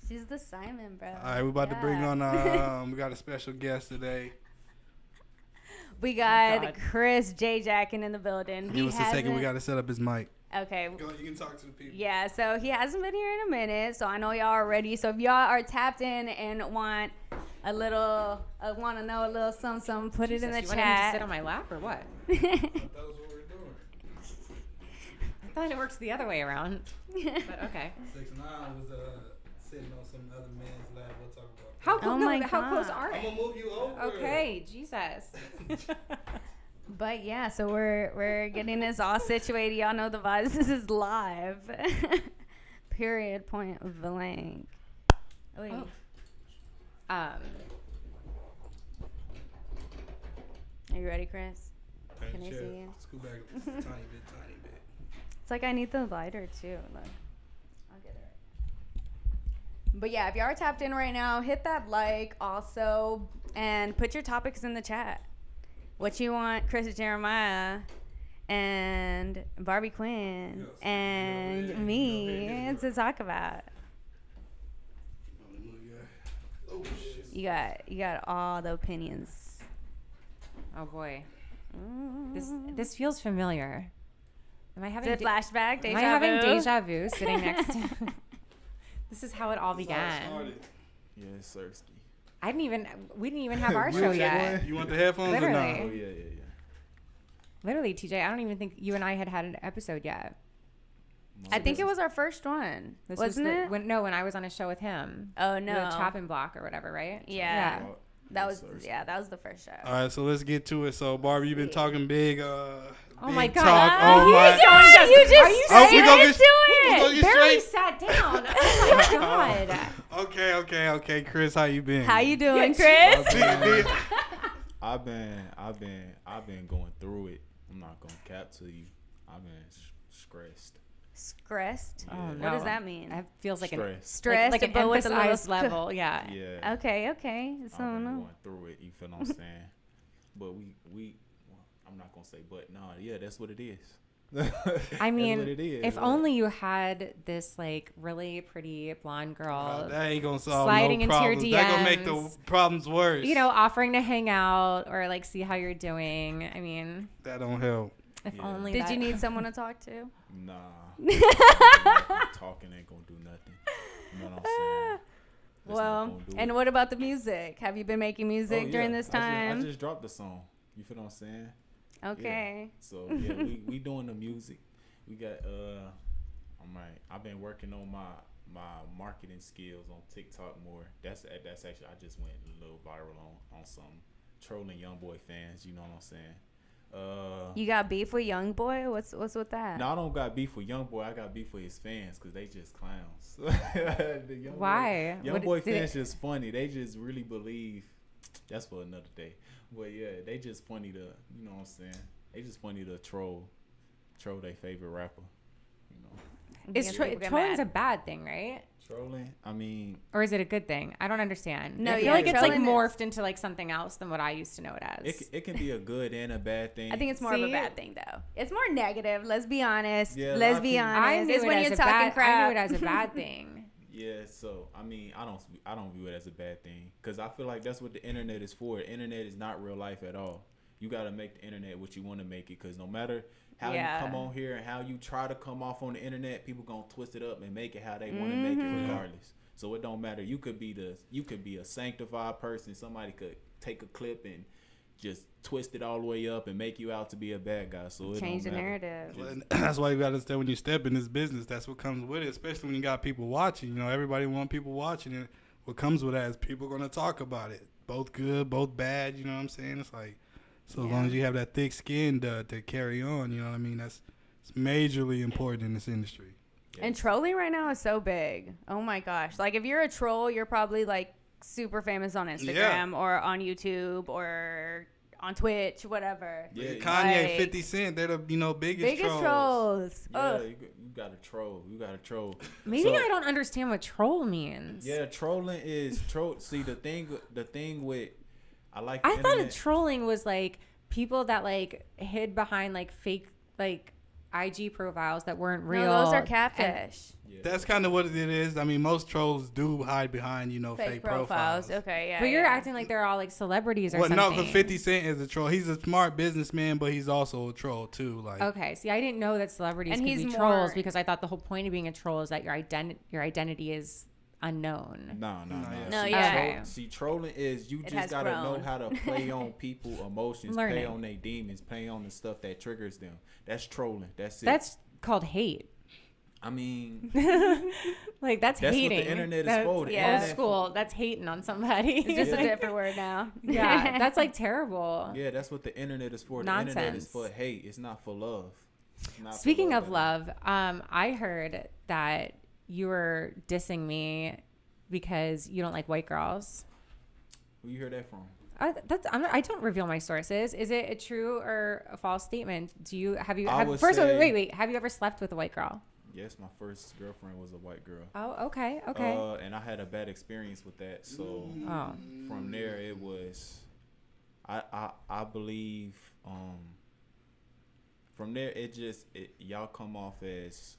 Speaker 2: She's the Simon, bro.
Speaker 1: All right, we're about to bring on, we got a special guest today.
Speaker 2: We got
Speaker 3: God.
Speaker 2: Chris J. Jackin in the building.
Speaker 1: Give us a second. We got to set up his mic.
Speaker 2: Okay.
Speaker 1: Go, you can talk to the people.
Speaker 2: Yeah, so he hasn't been here in a minute, so I know y'all are ready. So if y'all are tapped in and want a little, want to know a little something, put it in the
Speaker 3: you want him to sit
Speaker 2: chat.
Speaker 3: on my lap or what?
Speaker 1: That was what we're doing.
Speaker 3: I thought it works the other way around. But okay.
Speaker 1: 6ix9ine was sitting on some other man's lap. We'll talk about
Speaker 3: How
Speaker 1: that.
Speaker 3: close?
Speaker 2: Oh
Speaker 3: no,
Speaker 2: my
Speaker 3: how
Speaker 2: God.
Speaker 3: close are
Speaker 1: I'm
Speaker 3: they?
Speaker 1: going to move you over.
Speaker 3: Okay, Jesus.
Speaker 2: But yeah, so we're getting this all situated. Y'all know the vibes. This is live. Period. Point blank. Wait.
Speaker 3: Oh.
Speaker 2: Are you ready, Chris? Can I see you?
Speaker 1: Scoot back a tiny bit.
Speaker 2: It's like I need the lighter too. Look. I'll get it. But yeah, if you are tapped in right now, hit that like also and put your topics in the chat. What you want Chris Jeremiah and Barbie Quinn and me to talk about.
Speaker 1: Oh, shit.
Speaker 2: You got all the opinions.
Speaker 3: Oh boy. This feels familiar. Am I
Speaker 2: Is
Speaker 3: having
Speaker 2: it flashback?
Speaker 3: am I having deja vu sitting next to This is how it all began.
Speaker 4: Yeah, Sirski.
Speaker 3: We didn't even have our show yet.
Speaker 1: You want the headphones
Speaker 3: Literally.
Speaker 1: or
Speaker 4: Oh
Speaker 1: no?
Speaker 4: yeah.
Speaker 3: Literally, TJ, I don't even think you and I had an episode yet.
Speaker 2: I think it was our first one.
Speaker 3: This
Speaker 2: Wasn't
Speaker 3: was
Speaker 2: it?
Speaker 3: when I was on a show with him.
Speaker 2: Oh no.
Speaker 3: The chopping block or whatever, right?
Speaker 2: Yeah.
Speaker 4: Oh,
Speaker 2: That was
Speaker 4: Sirski.
Speaker 2: that was the first show.
Speaker 1: All right, so let's get to it. So, Barbie, you've been talking big.
Speaker 3: Oh
Speaker 1: big
Speaker 3: my God.
Speaker 1: Talk.
Speaker 3: Oh,
Speaker 1: Oh
Speaker 3: he's
Speaker 1: my.
Speaker 3: doing
Speaker 2: You just
Speaker 3: Are you
Speaker 1: Oh, we
Speaker 3: serious?
Speaker 1: gonna
Speaker 2: Let's
Speaker 1: get-
Speaker 2: do
Speaker 1: we
Speaker 2: it.
Speaker 1: gonna get
Speaker 3: Barely
Speaker 1: straight.
Speaker 3: sat down. Oh my God.
Speaker 1: Okay. Chris, how you been?
Speaker 2: How you doing,
Speaker 3: Yeah,
Speaker 2: Chris?
Speaker 4: I've been going through it. I'm not gonna cap to you. I've been stressed.
Speaker 2: Stressed.
Speaker 3: Oh,
Speaker 4: Yeah.
Speaker 3: no.
Speaker 2: What does that mean?
Speaker 3: That feels like
Speaker 4: Stressed.
Speaker 2: Stressed,
Speaker 3: like an
Speaker 2: but with a little
Speaker 3: emphasized level. Yeah.
Speaker 4: Yeah.
Speaker 2: Okay. So
Speaker 4: I've been
Speaker 2: no.
Speaker 4: going through it. You feel what I'm saying? But we well, I'm not gonna say but no. Yeah, that's what it is.
Speaker 3: I mean,
Speaker 4: that's what it is.
Speaker 3: if only you had this like really pretty blonde girl,
Speaker 1: That ain't gonna solve
Speaker 3: sliding
Speaker 1: no
Speaker 3: into your
Speaker 1: problems. That gonna make the
Speaker 3: DMs.
Speaker 1: problems worse.
Speaker 3: you know, offering to hang out or like see how you're doing. I mean,
Speaker 1: that don't help.
Speaker 3: if
Speaker 4: Yeah.
Speaker 3: only.
Speaker 2: Did
Speaker 3: that-
Speaker 2: you need someone to talk to?
Speaker 4: Nah. Talking ain't gonna do nothing. You know what I'm saying? That's not
Speaker 2: Well,
Speaker 4: gonna do
Speaker 2: and
Speaker 4: it.
Speaker 2: what about the music? Have you been making music
Speaker 4: Oh,
Speaker 2: during
Speaker 4: yeah.
Speaker 2: this
Speaker 4: I
Speaker 2: time?
Speaker 4: just dropped the song. You feel what I'm saying?
Speaker 2: Okay.
Speaker 4: So yeah, we doing the music. We got I've been working on my marketing skills on TikTok more. That's actually I just went a little viral on some trolling young boy fans. You know what I'm saying?
Speaker 2: You got beef with Young Boy? What's with that?
Speaker 4: No, I don't got beef with young boy. I got beef with his fans because they just clowns. The young
Speaker 3: Why?
Speaker 4: Boy, young
Speaker 3: What
Speaker 4: boy
Speaker 3: did
Speaker 4: fans just funny. They just really believe. That's for another day. But yeah, they just funny to, you know what I'm saying? They just funny to troll their favorite rapper. You know,
Speaker 3: Is
Speaker 2: Because people get
Speaker 3: trolling's a
Speaker 2: mad.
Speaker 3: bad thing, right?
Speaker 4: trolling. I mean,
Speaker 3: Or is it a good thing? I don't understand.
Speaker 2: No,
Speaker 3: I feel
Speaker 2: yeah,
Speaker 3: like it's like
Speaker 2: trolling is-
Speaker 3: morphed into like something else than what I used to know it as.
Speaker 4: it can be a good and a bad thing.
Speaker 2: I think it's more of a
Speaker 3: See?
Speaker 2: bad thing, though. It's more negative. Let's be honest.
Speaker 4: Yeah, a lot
Speaker 2: Let's
Speaker 4: of
Speaker 2: be
Speaker 4: people-
Speaker 3: I
Speaker 2: honest.
Speaker 3: knew
Speaker 2: It's
Speaker 3: it
Speaker 2: when
Speaker 3: as
Speaker 2: you're
Speaker 3: a
Speaker 2: talking
Speaker 3: bad.
Speaker 2: crap.
Speaker 3: I knew it as a bad thing.
Speaker 4: Yeah, so I mean, I don't view it as a bad thing because I feel like that's what the internet is for. The internet is not real life at all. You got to make the internet what you want to make it because no matter how you come on here and how you try to come off on the internet, people gonna twist it up and make it how they want to make it regardless. So it don't matter. You could be a sanctified person. Somebody could take a clip and just twist it all the way up and make you out to be a bad guy. So it
Speaker 2: change the
Speaker 4: don't matter.
Speaker 2: narrative.
Speaker 1: Well, that's why you got to understand when you step in this business, that's what comes with it, especially when you got people watching. You know, everybody want people watching it. What comes with that is people going to talk about it, both good, both bad. You know what I'm saying? It's like, so as long as you have that thick skin to carry on, you know what I mean? It's majorly important in this industry.
Speaker 2: And trolling right now is so big. Oh my gosh. Like if you're a troll, you're probably like super famous on Instagram or on YouTube or on Twitch, whatever.
Speaker 1: Yeah, Kanye, like, 50 Cent, they're the biggest trolls.
Speaker 4: Yeah, you got to troll. You got to troll.
Speaker 3: Maybe I don't understand what troll means.
Speaker 4: Yeah, trolling is troll. See, the thing with I
Speaker 3: thought of trolling was like people that like hid behind like fake like IG profiles that weren't real.
Speaker 2: No, those are catfish.
Speaker 1: That's kind of what it is. I mean, most trolls do hide behind, fake profiles.
Speaker 2: Okay, yeah.
Speaker 3: But you're acting like they're all like celebrities or something.
Speaker 1: No, because 50 Cent is a troll. He's a smart businessman, but he's also a troll too. Like,
Speaker 3: okay, see, I didn't know that celebrities could be trolls because I thought the whole point of being a troll is that your identity is unknown.
Speaker 4: No. See, trolling is you just gotta know how to play on people's emotions, play on their demons, play on the stuff that triggers them. That's trolling. That's it.
Speaker 3: That's called hate.
Speaker 4: I mean,
Speaker 3: like that's hating.
Speaker 4: What the internet is for.
Speaker 3: Old school. That's hating on somebody.
Speaker 2: It's just a different word now.
Speaker 3: Yeah, that's like terrible.
Speaker 4: Yeah, that's what the internet is for.
Speaker 3: Nonsense.
Speaker 4: The internet is for hate. It's not for love.
Speaker 3: Speaking of love, I heard that you were dissing me because you don't like white girls.
Speaker 4: Who you heard that from?
Speaker 3: I don't reveal my sources. Is it a true or a false statement? Have you ever slept with a white girl?
Speaker 4: Yes, my first girlfriend was a white girl.
Speaker 3: Oh, okay.
Speaker 4: And I had a bad experience with that. So from there, it was, I believe, from there, y'all come off as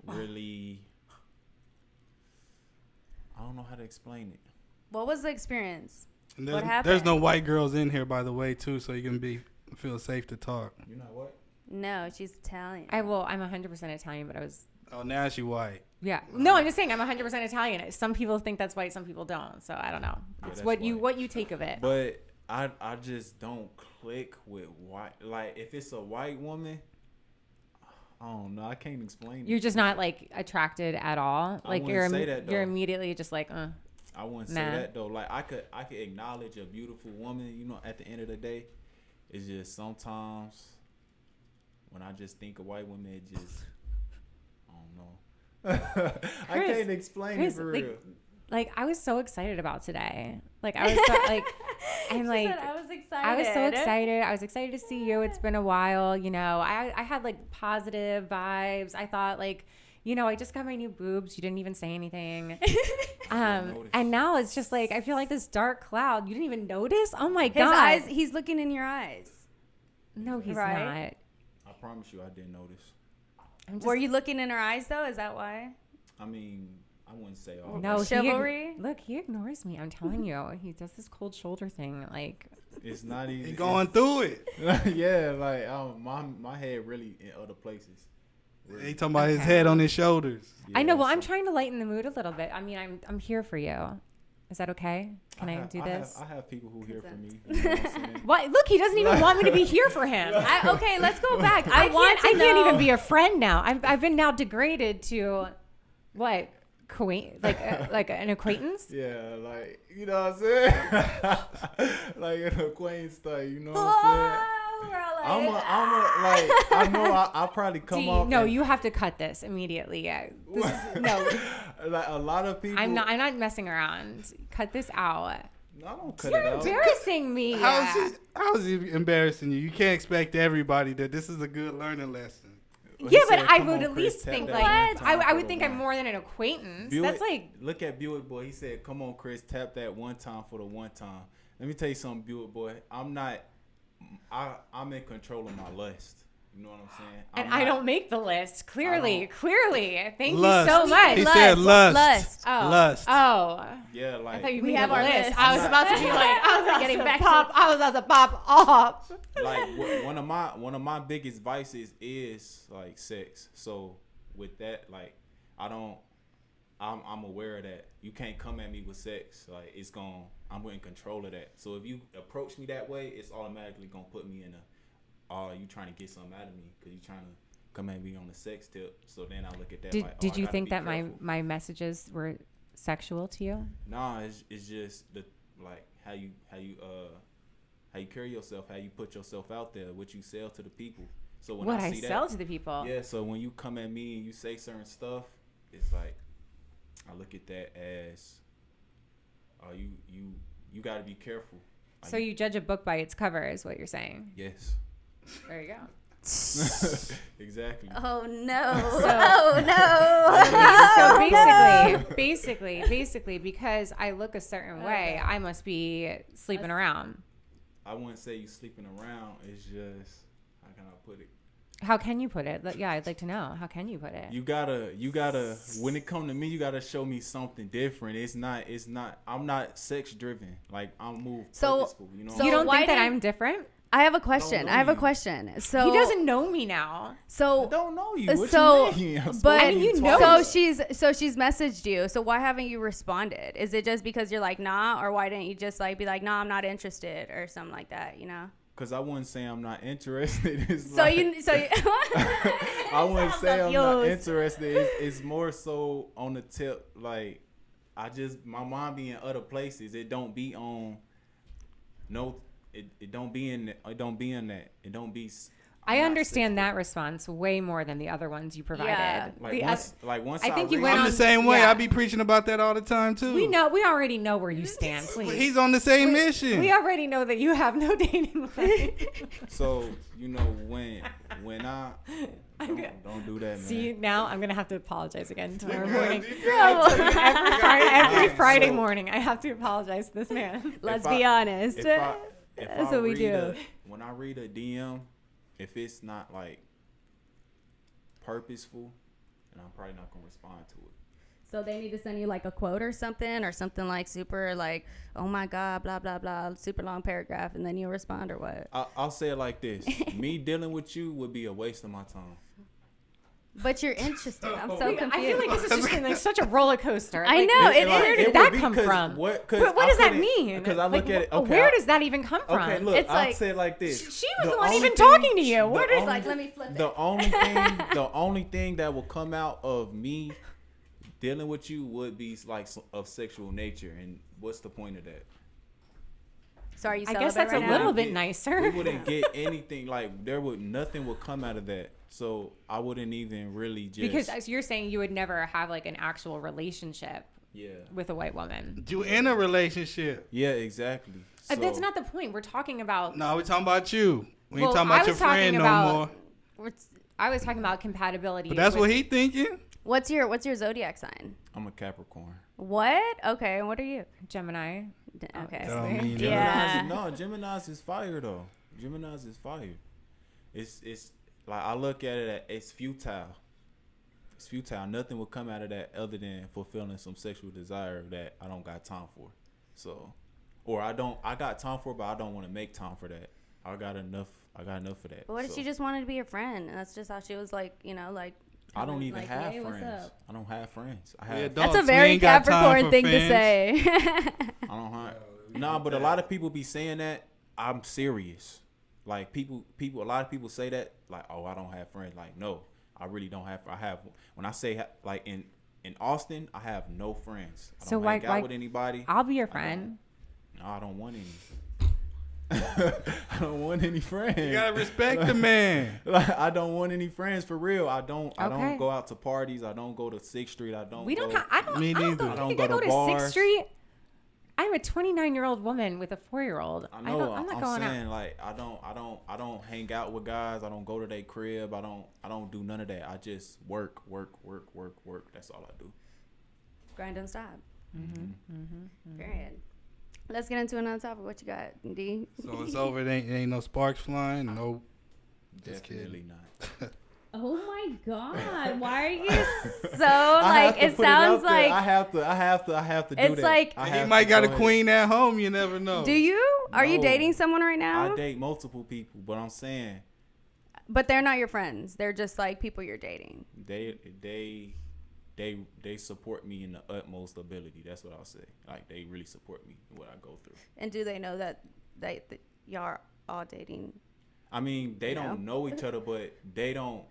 Speaker 4: really, I don't know how to explain it.
Speaker 2: What was the experience?
Speaker 1: What happened? There's no white girls in here, by the way, too, so you can feel safe to talk.
Speaker 4: You're not what?
Speaker 2: No, she's Italian.
Speaker 3: I'm 100% Italian, but I was.
Speaker 1: Oh, now she white.
Speaker 3: Yeah. No, I'm just saying I'm 100% Italian. Some people think that's white, some people don't. So I don't know. It's what you take of it.
Speaker 4: But I just don't click with white. Like if it's a white woman, I don't know. I can't explain it.
Speaker 3: You're just not like attracted at all. Like you're immediately just like,
Speaker 4: I wouldn't say that though. Like I could acknowledge a beautiful woman. At the end of the day, it's just sometimes when I just think of white women, it just I don't know. I can't explain it for real.
Speaker 3: Like I was so excited about today. Like I was so, like, and like
Speaker 2: I was excited.
Speaker 3: I was so excited. I was excited to see you. It's been a while. I had like positive vibes. I thought like. I just got my new boobs. You didn't even say anything. And now it's just like, I feel like this dark cloud. You didn't even notice? Oh my God.
Speaker 2: His eyes, he's looking in your eyes.
Speaker 3: No, he's not.
Speaker 4: I promise you I didn't notice.
Speaker 2: Were you looking in her eyes though? Is that why?
Speaker 4: I mean, I wouldn't say all
Speaker 3: no,
Speaker 4: that.
Speaker 2: Chivalry?
Speaker 3: Look, he ignores me. I'm telling you. He does this cold shoulder thing. Like,
Speaker 4: it's not even.
Speaker 1: He's going through it.
Speaker 4: Yeah, like my head really in other places.
Speaker 1: He talking about his head on his shoulders.
Speaker 3: Yeah, I know. Well, I'm trying to lighten the mood a little bit. I mean, I'm here for you. Is that okay? Can I do this?
Speaker 4: I have people who here for me. You know what I'm saying?
Speaker 3: What? Look, he doesn't even want me to be here for him.
Speaker 2: Okay, let's go back. I
Speaker 3: can't even be a friend now. I've been now degraded to what? Like an acquaintance?
Speaker 4: Yeah, like you know what I'm saying? Like an acquaintance type. You know what I'm saying? I know I'll probably come off.
Speaker 3: No, you have to cut this immediately. Yeah, no.
Speaker 4: Like a lot of people.
Speaker 3: I'm not messing around. Cut this out.
Speaker 4: No, I don't cut it out.
Speaker 3: You're embarrassing me.
Speaker 1: How is he embarrassing you? You can't expect everybody that this is a good learning lesson.
Speaker 4: Well,
Speaker 3: yeah, but
Speaker 4: said,
Speaker 3: I would at least think like I would think
Speaker 4: one.
Speaker 3: I'm more than an acquaintance.
Speaker 4: Buick,
Speaker 3: that's like
Speaker 4: look at Buick boy. He said, "Come on, Chris, tap that one time for the one time." Let me tell you something, Buick boy. I'm in control of my lust. You know what I'm saying?
Speaker 3: And I don't make the list. Clearly. Thank
Speaker 1: Lust.
Speaker 3: you so much.
Speaker 1: He said lust.
Speaker 2: Lust.
Speaker 1: Lust.
Speaker 3: Oh.
Speaker 4: Yeah, like
Speaker 3: I thought you
Speaker 2: We
Speaker 3: made
Speaker 2: have
Speaker 3: a
Speaker 2: our
Speaker 3: list.
Speaker 2: list.
Speaker 3: I was about to be like,
Speaker 2: Getting back to-
Speaker 3: I was about to pop off.
Speaker 4: like one of my biggest vices is like sex. So with that, like I'm aware of that. You can't come at me with sex. Like I'm in control of that. So if you approach me that way, it's automatically gonna put me in you trying to get something out of me because you trying to come at me on the sex tip. So then I look at that like,
Speaker 3: Did
Speaker 4: I
Speaker 3: you
Speaker 4: gotta
Speaker 3: think
Speaker 4: be
Speaker 3: that
Speaker 4: careful.
Speaker 3: my messages were sexual to you?
Speaker 4: Nah, it's just the like how you carry yourself, how you put yourself out there, what you sell to the people. So when
Speaker 3: What
Speaker 4: I
Speaker 3: I
Speaker 4: see
Speaker 3: sell
Speaker 4: that,
Speaker 3: to the people.
Speaker 4: yeah. So when you come at me and you say certain stuff, it's like I look at that as, you got to be careful.
Speaker 3: So you judge a book by its cover, is what you're saying.
Speaker 4: Yes.
Speaker 3: There you go.
Speaker 4: Exactly.
Speaker 2: Oh no!
Speaker 3: So basically, because I look a certain way, I must be sleeping around.
Speaker 4: I wouldn't say you sleeping around. It's just, how can I put it?
Speaker 3: How can you put it? Yeah, I'd like to know. How can you put it?
Speaker 4: You gotta. When it come to me, you gotta show me something different. It's not. I'm not sex driven. Like I'm purposeful. You know.
Speaker 2: So
Speaker 3: you don't
Speaker 2: why
Speaker 3: think that
Speaker 2: did-
Speaker 3: I'm different?
Speaker 2: I have a question. So
Speaker 3: He doesn't know me now.
Speaker 2: So
Speaker 4: I don't know you. What
Speaker 2: so,
Speaker 4: you mean? I'm
Speaker 2: but
Speaker 3: I mean, you know.
Speaker 2: so she's messaged you. So why haven't you responded? Is it just because you're like nah, or why didn't you just like be like nah, I'm not interested or something like that? You know.
Speaker 4: Because I wouldn't say I'm not interested. It's
Speaker 2: So
Speaker 4: like,
Speaker 2: you
Speaker 4: I wouldn't say I'm not
Speaker 2: confused.
Speaker 4: interested. It's more so on the tip. Like my mind be in other places. It don't be on. No, it don't be in. It don't be in that. It don't be.
Speaker 3: I understand that response way more than the other ones you provided.
Speaker 2: Yeah.
Speaker 4: Once
Speaker 3: I think you went
Speaker 1: I'm
Speaker 3: on
Speaker 1: the same way.
Speaker 3: yeah.
Speaker 1: I be preaching about that all the time too.
Speaker 3: We already know where you stand. Please.
Speaker 1: He's on the same mission.
Speaker 3: We already know that you have no dating life.
Speaker 4: So when I don't do that, man.
Speaker 3: See, now I'm gonna have to apologize again tomorrow morning. Every Friday morning, I have to apologize to this man.
Speaker 2: Let's be honest.
Speaker 4: If
Speaker 2: That's
Speaker 4: I
Speaker 2: what we
Speaker 4: read
Speaker 2: do.
Speaker 4: When I read a DM, if it's not like purposeful, then I'm probably not gonna respond to it.
Speaker 2: So they need to send you like a quote or something like super like, oh my God, blah, blah, blah, super long paragraph. And then you respond or what?
Speaker 4: I'll say it like this. Me dealing with you would be a waste of my time.
Speaker 2: But you're interested. I'm so confused.
Speaker 3: I feel like this has just been like such a roller coaster.
Speaker 2: I
Speaker 3: Like,
Speaker 2: know.
Speaker 3: Where did that come from?
Speaker 4: What
Speaker 3: does that mean?
Speaker 4: Because I look at it. Okay,
Speaker 3: where does that even come from?
Speaker 4: Okay, look.
Speaker 2: It's
Speaker 4: I'll
Speaker 2: like-
Speaker 4: say it like this.
Speaker 3: She was the one
Speaker 4: only
Speaker 3: even
Speaker 4: thing-
Speaker 3: talking to you. Where
Speaker 4: the
Speaker 3: did
Speaker 4: only-
Speaker 2: like, let me flip it.
Speaker 4: The only thing that will come out of me dealing with you would be like of sexual nature, and what's the point of that?
Speaker 2: So are you
Speaker 3: I
Speaker 2: celibate
Speaker 3: guess that's
Speaker 2: right
Speaker 3: a
Speaker 2: now?
Speaker 3: little bit
Speaker 4: We
Speaker 3: nicer.
Speaker 4: wouldn't get anything. Like nothing would come out of that. So I wouldn't even really just
Speaker 3: Because as you're saying, you would never have like an actual relationship
Speaker 4: yeah.
Speaker 3: with a white woman.
Speaker 1: You in a relationship?
Speaker 4: Yeah, exactly.
Speaker 3: That's
Speaker 4: So-
Speaker 3: not the point. We're talking about.
Speaker 1: No, we talking about you. We ain't
Speaker 3: Well,
Speaker 1: talking
Speaker 3: I
Speaker 1: about your
Speaker 3: was talking
Speaker 1: friend
Speaker 3: about-
Speaker 1: no more.
Speaker 3: I was talking about compatibility.
Speaker 1: But that's
Speaker 3: with-
Speaker 1: what he thinking.
Speaker 2: What's your zodiac sign?
Speaker 4: I'm a Capricorn.
Speaker 2: What? Okay, and what are you?
Speaker 3: Gemini.
Speaker 2: Okay.
Speaker 1: That don't mean
Speaker 2: Yeah.
Speaker 4: Gemini's is fire though. Gemini's is fire. It's like I look at it. It's futile. It's futile. Nothing will come out of that other than fulfilling some sexual desire that I don't got time for. So, or I got time for, but I don't want to make time for that. I got enough for that.
Speaker 2: But what if she just wanted to be your friend? And that's just how she was like, like.
Speaker 4: I don't even
Speaker 2: like,
Speaker 4: have
Speaker 2: hey, what's
Speaker 4: friends.
Speaker 2: up?
Speaker 4: I don't have friends. I
Speaker 1: We
Speaker 4: have.
Speaker 1: adults.
Speaker 2: That's a
Speaker 1: We
Speaker 2: very
Speaker 1: ain't got time
Speaker 2: Capricorn
Speaker 1: for
Speaker 2: thing to
Speaker 1: fans.
Speaker 2: say.
Speaker 4: I don't have. Nah, but a lot of people be saying that. I'm serious. Like people. A lot of people say that. Like, oh, I don't have friends. Like, no, I really don't have. I have. When I say like in Austin, I have no friends. I
Speaker 3: So
Speaker 4: don't hang out with anybody.
Speaker 3: I'll be your friend.
Speaker 4: No, I don't want any. I don't want any friends.
Speaker 1: You gotta respect the man.
Speaker 4: Like, I don't want any friends for real. I don't
Speaker 3: Okay.
Speaker 4: go out to parties. I don't go to 6th Street. I don't.
Speaker 3: We don't
Speaker 4: go,
Speaker 3: have. I don't.
Speaker 1: Me
Speaker 3: I don't
Speaker 1: neither.
Speaker 3: go,
Speaker 1: I
Speaker 4: don't
Speaker 3: you
Speaker 4: go
Speaker 3: gotta
Speaker 4: to
Speaker 3: go to 6th
Speaker 4: bars.
Speaker 3: Street. I'm a 29-year-old woman with a 4-year-old.
Speaker 4: I know.
Speaker 3: I'm not
Speaker 4: I'm
Speaker 3: going
Speaker 4: saying
Speaker 3: out.
Speaker 4: like I don't hang out with guys. I don't go to their crib. I don't do none of that. I just work. That's all I do.
Speaker 2: Grind and stop. Period. Let's get into another topic. What you got, D?
Speaker 1: So it's over. There ain't no sparks flying. No
Speaker 4: Definitely not.
Speaker 2: Oh my God! Why are you so like? It sounds like
Speaker 4: I have to do
Speaker 2: it's
Speaker 4: that.
Speaker 2: like
Speaker 1: You might got a queen at home. You never know.
Speaker 2: Do you? Are you
Speaker 4: No.
Speaker 2: dating someone right now?
Speaker 4: I date multiple people, but I'm saying
Speaker 2: But they're not your friends. They're just like people you're dating.
Speaker 4: they support me in the utmost ability. That's what I'll say. Like they really support me in what I go through.
Speaker 2: And do they know that y'all are all dating?
Speaker 4: I mean, they
Speaker 2: No.
Speaker 4: don't know each other, but they don't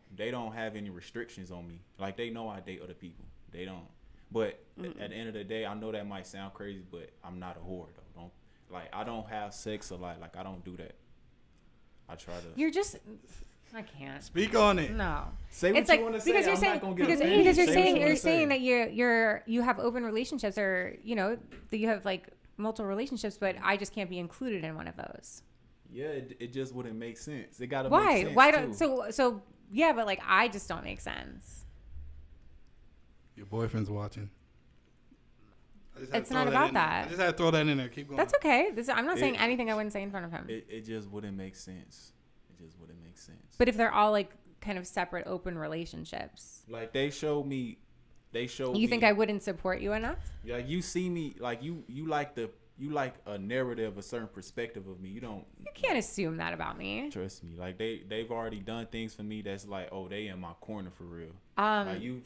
Speaker 4: have any restrictions on me. Like they know I date other people. They don't. But at the end of the day, I know that might sound crazy, but I'm not a whore though. I don't have sex a lot. Like I don't do that. I try to.
Speaker 3: You're just. I can't.
Speaker 1: Speak on it.
Speaker 3: No.
Speaker 4: Say what
Speaker 3: It's
Speaker 4: you
Speaker 3: like
Speaker 4: want to say.
Speaker 3: because you're
Speaker 4: I'm
Speaker 3: saying
Speaker 4: not gonna get
Speaker 3: because
Speaker 4: offended.
Speaker 3: you're
Speaker 4: Say what
Speaker 3: saying
Speaker 4: you wanna
Speaker 3: you're
Speaker 4: say.
Speaker 3: saying that you have open relationships or that you have like multiple relationships, but I just can't be included in one of those.
Speaker 4: Yeah, it just wouldn't make sense. It gotta
Speaker 3: Why?
Speaker 4: make sense.
Speaker 3: Why
Speaker 4: too.
Speaker 3: don't so yeah, but like I just don't make sense.
Speaker 1: Your boyfriend's watching. I just had
Speaker 3: It's
Speaker 1: to throw
Speaker 3: not
Speaker 1: that
Speaker 3: about
Speaker 1: in there.
Speaker 3: that.
Speaker 1: I just had to throw that in there. Keep going.
Speaker 3: That's okay. I'm not saying
Speaker 4: It-
Speaker 3: anything I wouldn't say in front of him.
Speaker 4: It just wouldn't make sense. It just wouldn't make sense.
Speaker 3: But if they're all like kind of separate open relationships,
Speaker 4: Like they showed me.
Speaker 3: you think I wouldn't support you enough?
Speaker 4: Like you see me, like you like a narrative, a certain perspective of me. You don't.
Speaker 3: You can't assume that about me.
Speaker 4: Trust me. Like they've already done things for me that's like, oh, they in my corner for real. Like you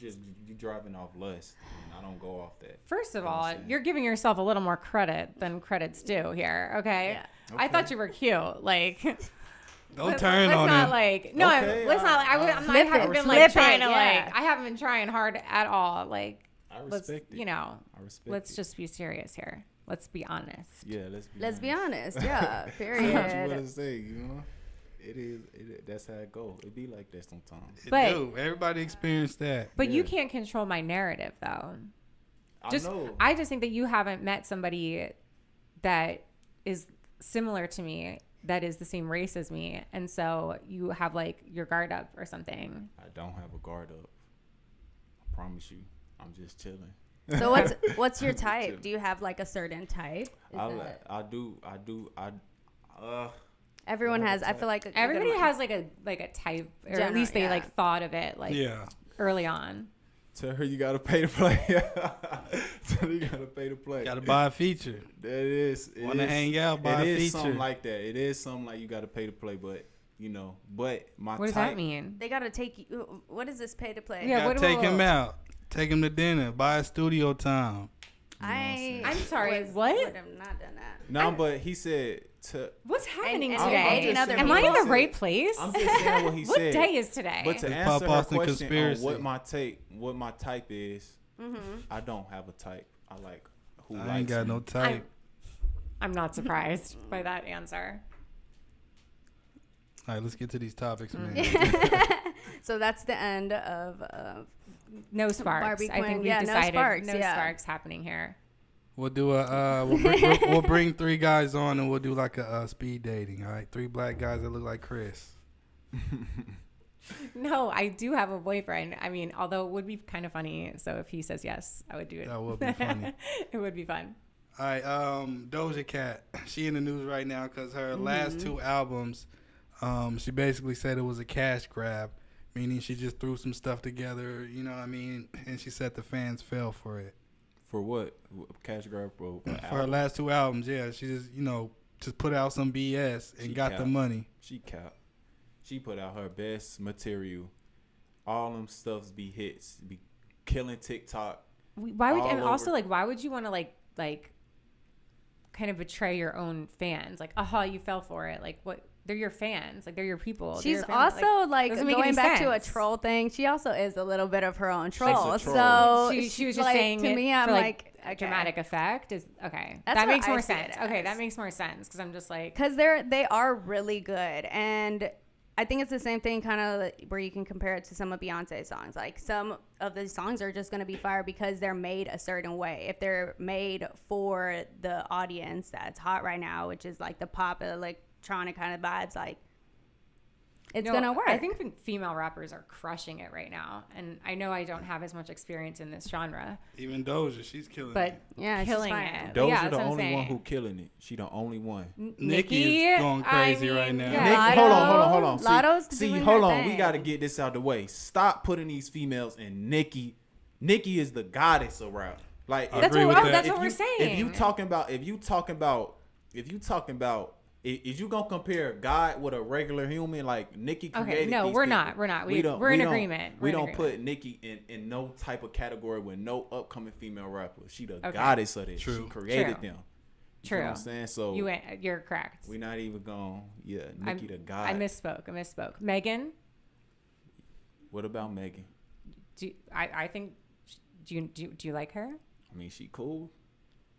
Speaker 4: driving off lust, and I don't go off that.
Speaker 3: First of
Speaker 4: You know what
Speaker 3: all,
Speaker 4: I'm saying?
Speaker 3: you're giving yourself a little more credit than credit's due here. Okay.
Speaker 2: Yeah.
Speaker 3: I thought you were cute. Like,
Speaker 1: Don't turn
Speaker 3: let's
Speaker 1: on
Speaker 3: not
Speaker 1: him.
Speaker 3: like no.
Speaker 4: Okay,
Speaker 3: Let's not. I
Speaker 2: Flip
Speaker 3: haven't
Speaker 2: it,
Speaker 3: been
Speaker 2: flip
Speaker 3: like
Speaker 2: it,
Speaker 3: trying to
Speaker 2: yeah.
Speaker 3: like. I haven't been trying hard at all. Like,
Speaker 4: I
Speaker 3: let's
Speaker 4: respect it.
Speaker 3: you know.
Speaker 4: I respect
Speaker 3: Let's
Speaker 4: it.
Speaker 3: just be serious here. Let's be honest.
Speaker 4: Yeah,
Speaker 2: Let's be honest. Yeah.
Speaker 4: What you want
Speaker 2: Period.
Speaker 4: to say? You know, it is. That's how it goes. It be like that sometimes.
Speaker 1: It
Speaker 3: But-
Speaker 1: do. Everybody experienced that.
Speaker 3: But you
Speaker 4: Yeah.
Speaker 3: can't control my narrative, though.
Speaker 4: I know.
Speaker 3: I just think that you haven't met somebody that is similar to me, that is the same race as me, and so you have like your guard up or something.
Speaker 4: I don't have a guard up. I promise you. I'm just chilling.
Speaker 2: So what's your type? Do you have like a certain type?
Speaker 4: I do.
Speaker 2: Everyone
Speaker 4: I have
Speaker 2: has.
Speaker 4: a
Speaker 2: I
Speaker 4: type.
Speaker 2: feel like
Speaker 3: Everybody has like a type, or at
Speaker 2: General,
Speaker 3: least they
Speaker 2: yeah.
Speaker 3: like thought of it like
Speaker 1: Yeah.
Speaker 3: early on.
Speaker 4: Tell her you gotta pay to play. Tell her you gotta pay to play.
Speaker 1: Got to buy a feature.
Speaker 4: That is.
Speaker 1: Want to hang out? Buy
Speaker 4: It
Speaker 1: a
Speaker 4: is
Speaker 1: feature.
Speaker 4: something like that. It is something like you gotta pay to play, but you know. But my
Speaker 3: What does
Speaker 4: type.
Speaker 3: that mean?
Speaker 2: They gotta take you. What is this pay to play?
Speaker 3: Yeah,
Speaker 1: Gotta take him out. Take him to dinner. Buy a studio time.
Speaker 3: I'm sorry,
Speaker 2: would
Speaker 3: what?
Speaker 2: have not done that.
Speaker 4: No, but he said to.
Speaker 3: What's happening
Speaker 2: and
Speaker 3: today?
Speaker 2: you're dating other
Speaker 3: Am I in
Speaker 2: people.
Speaker 3: the right place?
Speaker 4: I'm just saying what he
Speaker 3: What
Speaker 4: said.
Speaker 3: day is today?
Speaker 4: But to
Speaker 1: It's
Speaker 4: answer
Speaker 1: Pop
Speaker 4: her
Speaker 1: Boston
Speaker 4: question
Speaker 1: Conspiracy.
Speaker 4: on what my type is, I don't have a type. I like who likes
Speaker 1: I ain't got
Speaker 4: me.
Speaker 1: no type.
Speaker 3: I'm not surprised by that answer.
Speaker 1: All right, let's get to these topics, man.
Speaker 2: So that's the end of.
Speaker 3: No sparks.
Speaker 2: Barbie
Speaker 3: I think
Speaker 2: Quinn.
Speaker 3: we
Speaker 2: Yeah, no
Speaker 3: decided
Speaker 2: sparks,
Speaker 3: no
Speaker 2: yeah.
Speaker 3: sparks happening here.
Speaker 1: We'll do we'll bring 3 guys on and we'll do like a speed dating. All right, 3 black guys that look like Chris.
Speaker 3: No, I do have a boyfriend. I mean, although it would be kind of funny. So if he says yes, I would do it.
Speaker 1: That would be funny.
Speaker 3: It would be fun.
Speaker 1: All right, Doja Cat. She in the news right now because her last 2 albums, she basically said it was a cash grab, meaning she just threw some stuff together. You know what I mean? And she said the fans fell for it.
Speaker 4: For what? Cash grab, bro.
Speaker 1: For her last 2 albums, yeah, she just put out some BS and
Speaker 4: She
Speaker 1: got the
Speaker 4: capped.
Speaker 1: money.
Speaker 4: She capped. She put out her best material. All them stuffs be hits. Be killing TikTok.
Speaker 3: Why would
Speaker 4: All
Speaker 3: and also
Speaker 4: over.
Speaker 3: like why would you want to like kind of betray your own fans? Like, aha, you fell for it. Like what? They're your fans. Like they're your people. They're
Speaker 2: She's
Speaker 3: your family.
Speaker 2: also like
Speaker 3: doesn't make
Speaker 2: going
Speaker 3: any
Speaker 2: back to a
Speaker 3: sense.
Speaker 2: troll thing. She also is a little bit of her own
Speaker 4: a
Speaker 2: troll.
Speaker 4: troll.
Speaker 2: So
Speaker 3: she was just
Speaker 2: like,
Speaker 3: saying
Speaker 2: to
Speaker 3: it
Speaker 2: me, I'm
Speaker 3: for
Speaker 2: like
Speaker 3: a
Speaker 2: okay.
Speaker 3: dramatic effect. Is okay.
Speaker 2: That's
Speaker 3: that
Speaker 2: what
Speaker 3: makes
Speaker 2: I
Speaker 3: more
Speaker 2: see it
Speaker 3: sense. Okay,
Speaker 2: as.
Speaker 3: that makes more sense because I'm just like
Speaker 2: Because they are really good, and I think it's the same thing kind of where you can compare it to some of Beyonce's songs. Like some of the songs are just going to be fire because they're made a certain way. If they're made for the audience that's hot right now, which is like the pop electronic kind of vibes, like it's gonna work.
Speaker 3: I think female rappers are crushing it right now, and I know I don't have as much experience in this genre,
Speaker 1: Even Doja, she's killing
Speaker 3: but
Speaker 1: it.
Speaker 2: Yeah,
Speaker 3: killing
Speaker 2: she's
Speaker 3: it.
Speaker 2: fine.
Speaker 4: Doja
Speaker 3: yeah,
Speaker 4: the
Speaker 3: that's what I'm
Speaker 4: only one
Speaker 3: saying.
Speaker 4: who killing it. She the only one.
Speaker 1: Nicki is going crazy right now.
Speaker 3: Yeah.
Speaker 4: Nick, hold on.
Speaker 2: Lotto's
Speaker 4: See,
Speaker 2: doing
Speaker 4: hold
Speaker 2: her
Speaker 4: on. We
Speaker 2: thing.
Speaker 4: got to get this out the way. Stop putting these females in Nicki. Nicki is the goddess of rap. Like
Speaker 1: I
Speaker 3: That's
Speaker 1: agree
Speaker 3: what,
Speaker 1: with
Speaker 3: oh,
Speaker 1: that.
Speaker 3: that's
Speaker 4: if
Speaker 3: what we're
Speaker 4: you-
Speaker 3: saying.
Speaker 4: If you talking about, is you gonna compare God with a regular human like Nicki created?
Speaker 3: Okay, no,
Speaker 4: these
Speaker 3: we're
Speaker 4: people.
Speaker 3: not. We're not. We're in
Speaker 4: don't-
Speaker 3: agreement.
Speaker 4: We
Speaker 3: We're in
Speaker 4: don't
Speaker 3: agreement.
Speaker 4: put Nicki in no type of category with no upcoming female rapper. She the
Speaker 3: Okay.
Speaker 4: goddess of this.
Speaker 1: True.
Speaker 4: She created
Speaker 3: True.
Speaker 4: them. You
Speaker 3: True.
Speaker 4: know what I'm saying? So
Speaker 3: You're correct.
Speaker 4: we not even going. Yeah, Nicki the god.
Speaker 3: I misspoke. Megan,
Speaker 4: What about Megan?
Speaker 3: I think. Do you like her?
Speaker 4: I mean, she cool.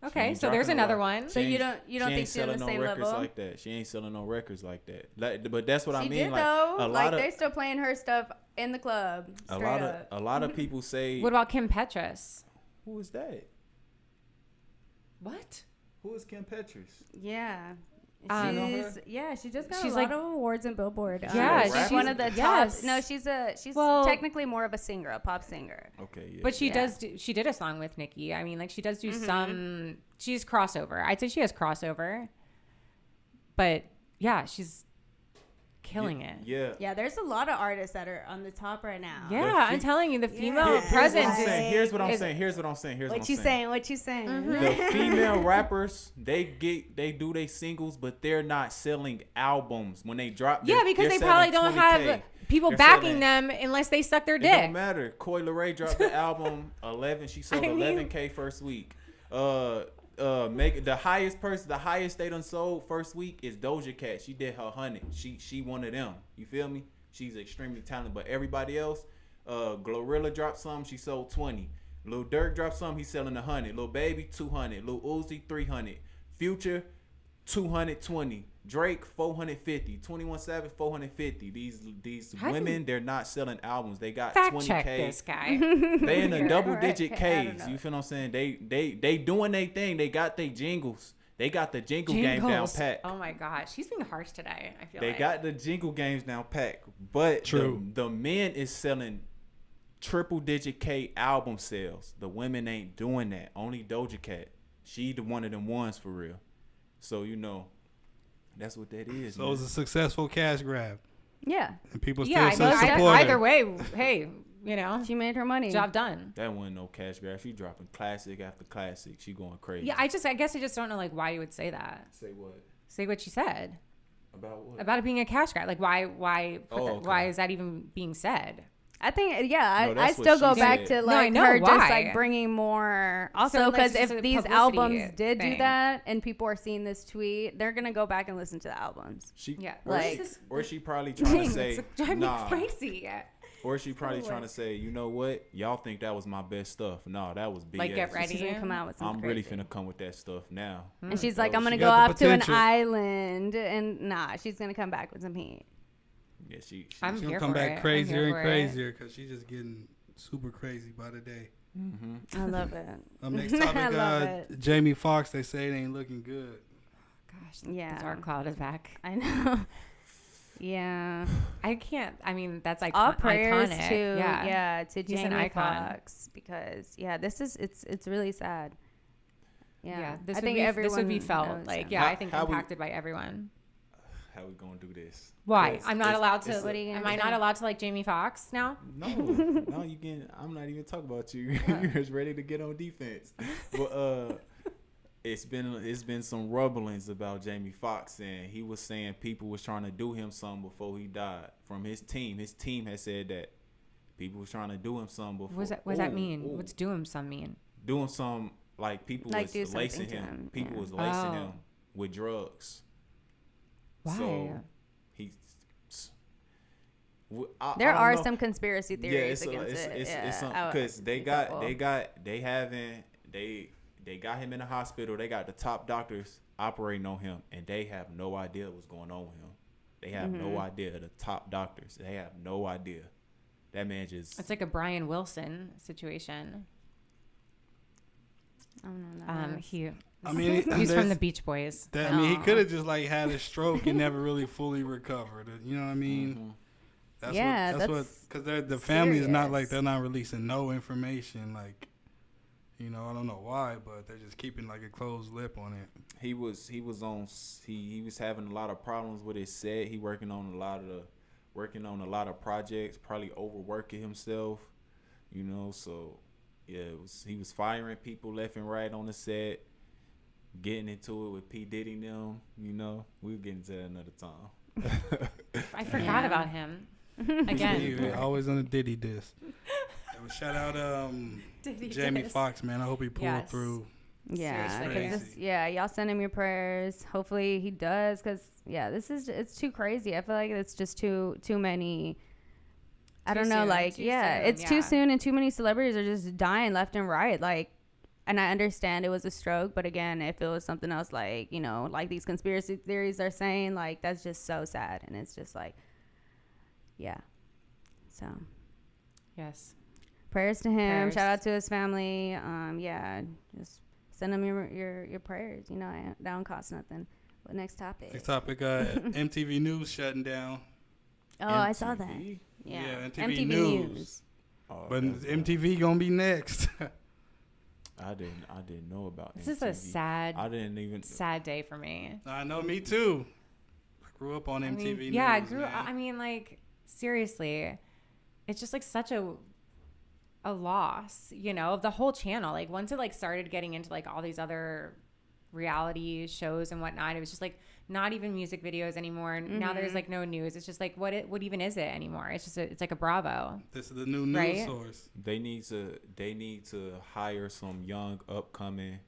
Speaker 4: She
Speaker 3: Okay,
Speaker 4: ain't
Speaker 3: so there's
Speaker 4: dropping a
Speaker 3: another
Speaker 4: lot.
Speaker 3: one.
Speaker 2: So
Speaker 4: She
Speaker 2: you
Speaker 4: ain't-
Speaker 2: don't
Speaker 4: she
Speaker 2: think
Speaker 4: ain't
Speaker 2: she's on
Speaker 4: selling
Speaker 2: the
Speaker 4: no
Speaker 2: same
Speaker 4: records
Speaker 2: level?
Speaker 4: like that. She ain't selling no records like that. But that's what I
Speaker 2: She
Speaker 4: mean.
Speaker 2: did
Speaker 4: Like
Speaker 2: though.
Speaker 4: a
Speaker 2: Like
Speaker 4: lot
Speaker 2: they're
Speaker 4: of
Speaker 2: still playing her stuff in the club.
Speaker 4: a
Speaker 2: Straight
Speaker 4: lot
Speaker 2: up.
Speaker 4: of a lot of people say,
Speaker 3: What about Kim Petras?
Speaker 4: who is that?
Speaker 3: What?
Speaker 4: Who is Kim Petras?
Speaker 2: Yeah.
Speaker 3: Um,
Speaker 2: She just got
Speaker 3: she's
Speaker 2: a lot of awards in Billboard.
Speaker 3: Yeah,
Speaker 2: she's
Speaker 4: she's-
Speaker 2: one of the
Speaker 3: yes.
Speaker 2: top. No, she's
Speaker 3: Well-
Speaker 2: technically more of a singer, a pop singer.
Speaker 4: Okay, yeah.
Speaker 3: But she
Speaker 2: Yeah.
Speaker 3: she did a song with Nicki. I mean, like she does do
Speaker 2: Mm-hmm.
Speaker 3: some. She's crossover. I'd say she has crossover. But yeah, she's killing it.
Speaker 4: Yeah.
Speaker 2: Yeah, there's a lot of artists that are on the top right now.
Speaker 3: Yeah,
Speaker 4: The
Speaker 3: I'm telling you, the female
Speaker 2: Yeah.
Speaker 3: presence
Speaker 4: Here's what I'm
Speaker 3: is-
Speaker 4: saying. Here's what I'm saying.
Speaker 2: What you saying? What you saying?
Speaker 3: Mm-hmm.
Speaker 4: The female rappers, they do their singles, but they're not selling albums when they drop.
Speaker 3: Yeah, because they probably don't have people
Speaker 4: They're
Speaker 3: backing
Speaker 4: selling-
Speaker 3: them unless they suck their
Speaker 4: It don't
Speaker 3: dick.
Speaker 4: matter. Coi Leray dropped the album 11. She sold
Speaker 3: I mean-
Speaker 4: 11K first week. Make the highest they done sold first week is Doja Cat. She did her 100. She one of them. You feel me? She's extremely talented. But everybody else, Glorilla dropped some. She sold 20. Lil Durk dropped some. He's selling 100. Lil Baby 200. Lil Uzi 300. Future 220. Drake 450. 21 Savage 450. These
Speaker 3: How do
Speaker 4: women,
Speaker 3: you-
Speaker 4: they're not selling albums. They got
Speaker 3: Fact
Speaker 4: 20K.
Speaker 3: check this guy.
Speaker 4: They in the double digit
Speaker 2: Right. I don't
Speaker 4: K's.
Speaker 2: know.
Speaker 4: You feel what I'm saying? They doing their thing. They got their jingles. They got the jingle game down
Speaker 3: Jingles.
Speaker 4: pat.
Speaker 3: Oh my god, she's being harsh today. I feel
Speaker 4: They
Speaker 3: like.
Speaker 4: got the jingle games down pat. But
Speaker 1: True.
Speaker 4: The men is selling triple digit K album sales. The women ain't doing that. Only Doja Cat. She the one of them ones for real. So that's what that is.
Speaker 1: So
Speaker 4: man.
Speaker 1: it was a successful cash grab,
Speaker 2: Yeah,
Speaker 1: and people
Speaker 3: Yeah,
Speaker 1: still
Speaker 3: I
Speaker 1: so
Speaker 3: mean,
Speaker 1: supportive.
Speaker 3: either way, hey, you know,
Speaker 2: she made her money.
Speaker 3: job done.
Speaker 4: That wasn't no cash grab. She dropping classic after classic. She going crazy.
Speaker 3: Yeah, I guess I just don't know like why you would say that.
Speaker 4: Say what?
Speaker 3: Say what you said
Speaker 4: About what?
Speaker 3: about it being a cash grab. Like why
Speaker 4: Oh, okay.
Speaker 3: why is that even being said?
Speaker 2: I think,
Speaker 4: No,
Speaker 2: I
Speaker 4: that's what
Speaker 2: still go
Speaker 4: she
Speaker 2: back
Speaker 4: said.
Speaker 2: to
Speaker 3: No, I
Speaker 2: like
Speaker 3: know
Speaker 2: her just
Speaker 3: why.
Speaker 2: like bringing more. Also,
Speaker 3: So, like,
Speaker 2: because
Speaker 3: it's just
Speaker 2: if
Speaker 3: a
Speaker 2: these
Speaker 3: publicity
Speaker 2: albums did do
Speaker 3: thing.
Speaker 2: that and people are seeing this tweet, they're gonna go back and listen to the albums.
Speaker 4: She
Speaker 3: Yeah,
Speaker 4: or,
Speaker 2: Like-
Speaker 4: she, or she probably trying to say
Speaker 3: it's driving
Speaker 4: nah.
Speaker 3: me crazy.
Speaker 4: Or she probably trying to say, you know what? Y'all think that was my best stuff. No, that was BS.
Speaker 3: Like, get ready.
Speaker 2: She's gonna come out with something
Speaker 4: I'm really
Speaker 2: crazy.
Speaker 4: finna come with that stuff now.
Speaker 2: And she's
Speaker 4: That
Speaker 2: like, I'm
Speaker 4: was-
Speaker 2: gonna
Speaker 1: she
Speaker 2: go
Speaker 1: got the
Speaker 2: off to an
Speaker 1: potential.
Speaker 2: island, and nah, she's gonna come back with some heat.
Speaker 4: Yeah, she
Speaker 3: I'm
Speaker 1: She's
Speaker 3: here
Speaker 1: gonna come
Speaker 3: for
Speaker 1: back
Speaker 3: it. I'm
Speaker 1: crazier
Speaker 3: here
Speaker 1: and
Speaker 3: for it.
Speaker 1: crazier because she's just getting super crazy by the day.
Speaker 2: I love it.
Speaker 1: Next
Speaker 2: I
Speaker 1: topic,
Speaker 2: love it.
Speaker 1: Jamie Foxx. They say it ain't looking good.
Speaker 3: Gosh,
Speaker 2: Yeah.
Speaker 3: the dark cloud is back.
Speaker 2: I know. Yeah.
Speaker 3: I can't. I mean, that's like
Speaker 2: All prayers
Speaker 3: iconic.
Speaker 2: to to
Speaker 3: He's an
Speaker 2: Jamie
Speaker 3: icon.
Speaker 2: Foxx, because it's really sad. Yeah,
Speaker 3: This
Speaker 2: I
Speaker 3: would
Speaker 2: think
Speaker 3: be,
Speaker 2: everyone
Speaker 3: this would be felt
Speaker 2: knows
Speaker 3: like
Speaker 2: him.
Speaker 3: yeah.
Speaker 4: How-
Speaker 3: I think
Speaker 4: how we-
Speaker 3: impacted by everyone.
Speaker 4: How we gonna do this?
Speaker 3: Why?
Speaker 4: 'Cause
Speaker 3: I'm not
Speaker 4: it's-
Speaker 3: allowed to.
Speaker 4: it's-
Speaker 2: What are you
Speaker 3: Am
Speaker 2: gonna
Speaker 3: I
Speaker 2: do?
Speaker 3: not allowed to like Jamie Foxx now?
Speaker 4: No, no, you can. I'm not even talking about you. You're just ready to get on defense. But it's been some rumblings about Jamie Foxx, and he was saying people was trying to do him something before he died. From his team has said that people was trying to do him something before.
Speaker 3: What does that mean?
Speaker 4: Ooh.
Speaker 3: What's do him some mean?
Speaker 4: Doing some like people
Speaker 2: Like, do
Speaker 4: was
Speaker 2: something
Speaker 4: lacing
Speaker 2: to
Speaker 4: him.
Speaker 2: him,
Speaker 4: People
Speaker 2: yeah.
Speaker 4: was lacing
Speaker 3: Oh.
Speaker 4: him with drugs.
Speaker 3: Why?
Speaker 4: So he's.
Speaker 2: There
Speaker 4: I don't
Speaker 2: are
Speaker 4: know.
Speaker 2: some conspiracy
Speaker 4: Yeah,
Speaker 2: theories
Speaker 4: it's
Speaker 2: against it.
Speaker 4: it's
Speaker 2: Yeah,
Speaker 4: because they
Speaker 2: be
Speaker 4: got
Speaker 2: careful.
Speaker 4: they got him in the hospital. They got the top doctors operating on him, and they have no idea what's going on with him. They have
Speaker 2: Mm-hmm.
Speaker 4: no idea. The top doctors, they have no idea. That man just
Speaker 3: It's like a Brian Wilson situation.
Speaker 2: I don't know what that is.
Speaker 3: He
Speaker 1: I mean,
Speaker 3: He's from the Beach Boys.
Speaker 1: I mean, he could have just like had a stroke and never really fully recovered. You know what I mean?
Speaker 4: Mm-hmm.
Speaker 1: That's what, because the family is not like,
Speaker 2: serious.
Speaker 1: they're not releasing no information. Like, you know, I don't know why, but they're just keeping like a closed lip on it.
Speaker 4: He was having a lot of problems with his set. He working on a lot of projects, probably overworking himself, you know. So yeah, he was firing people left and right on the set, getting into it with P. Diddy them, you know. We'll get into that another time.
Speaker 3: I forgot about him. Again.
Speaker 1: Yeah, always on the Diddy disc. Shout out Jamie Foxx, man. I hope he pulled through.
Speaker 2: Yeah,
Speaker 3: Seriously.
Speaker 2: y'all send him your prayers. Hopefully he does, because it's too crazy. I feel like it's just too many. I don't know,
Speaker 3: soon,
Speaker 2: like it's too soon, and too many celebrities are just dying left and right. Like, and I understand it was a stroke, but again, if it was something else, like, you know, like these conspiracy theories are saying, like, that's just so sad, and it's just like, yeah. So,
Speaker 3: Yes.
Speaker 2: prayers to him.
Speaker 3: Prayers.
Speaker 2: Shout out to his family. Just send him your prayers. You know, that don't cost nothing. What next topic?
Speaker 1: MTV News shutting down.
Speaker 2: Oh, I saw that.
Speaker 4: MTV?
Speaker 2: Yeah,
Speaker 1: MTV News.
Speaker 4: Oh,
Speaker 1: But
Speaker 4: that's
Speaker 1: MTV gonna be next.
Speaker 4: I didn't know about
Speaker 3: This
Speaker 4: MTV.
Speaker 3: is a
Speaker 4: sad
Speaker 3: sad day for me.
Speaker 1: I know, me too. I grew up on MTV News.
Speaker 3: Yeah,
Speaker 1: man.
Speaker 3: I mean, like, seriously, it's just like such a loss, you know, of the whole channel. Like, once it like started getting into like all these other reality shows and whatnot, it was just like not even music videos anymore. Now there's like no news. It's just like what even is it anymore? It's just it's like a Bravo.
Speaker 1: This is the new news
Speaker 3: Right?
Speaker 1: source.
Speaker 4: They need to hire some young upcoming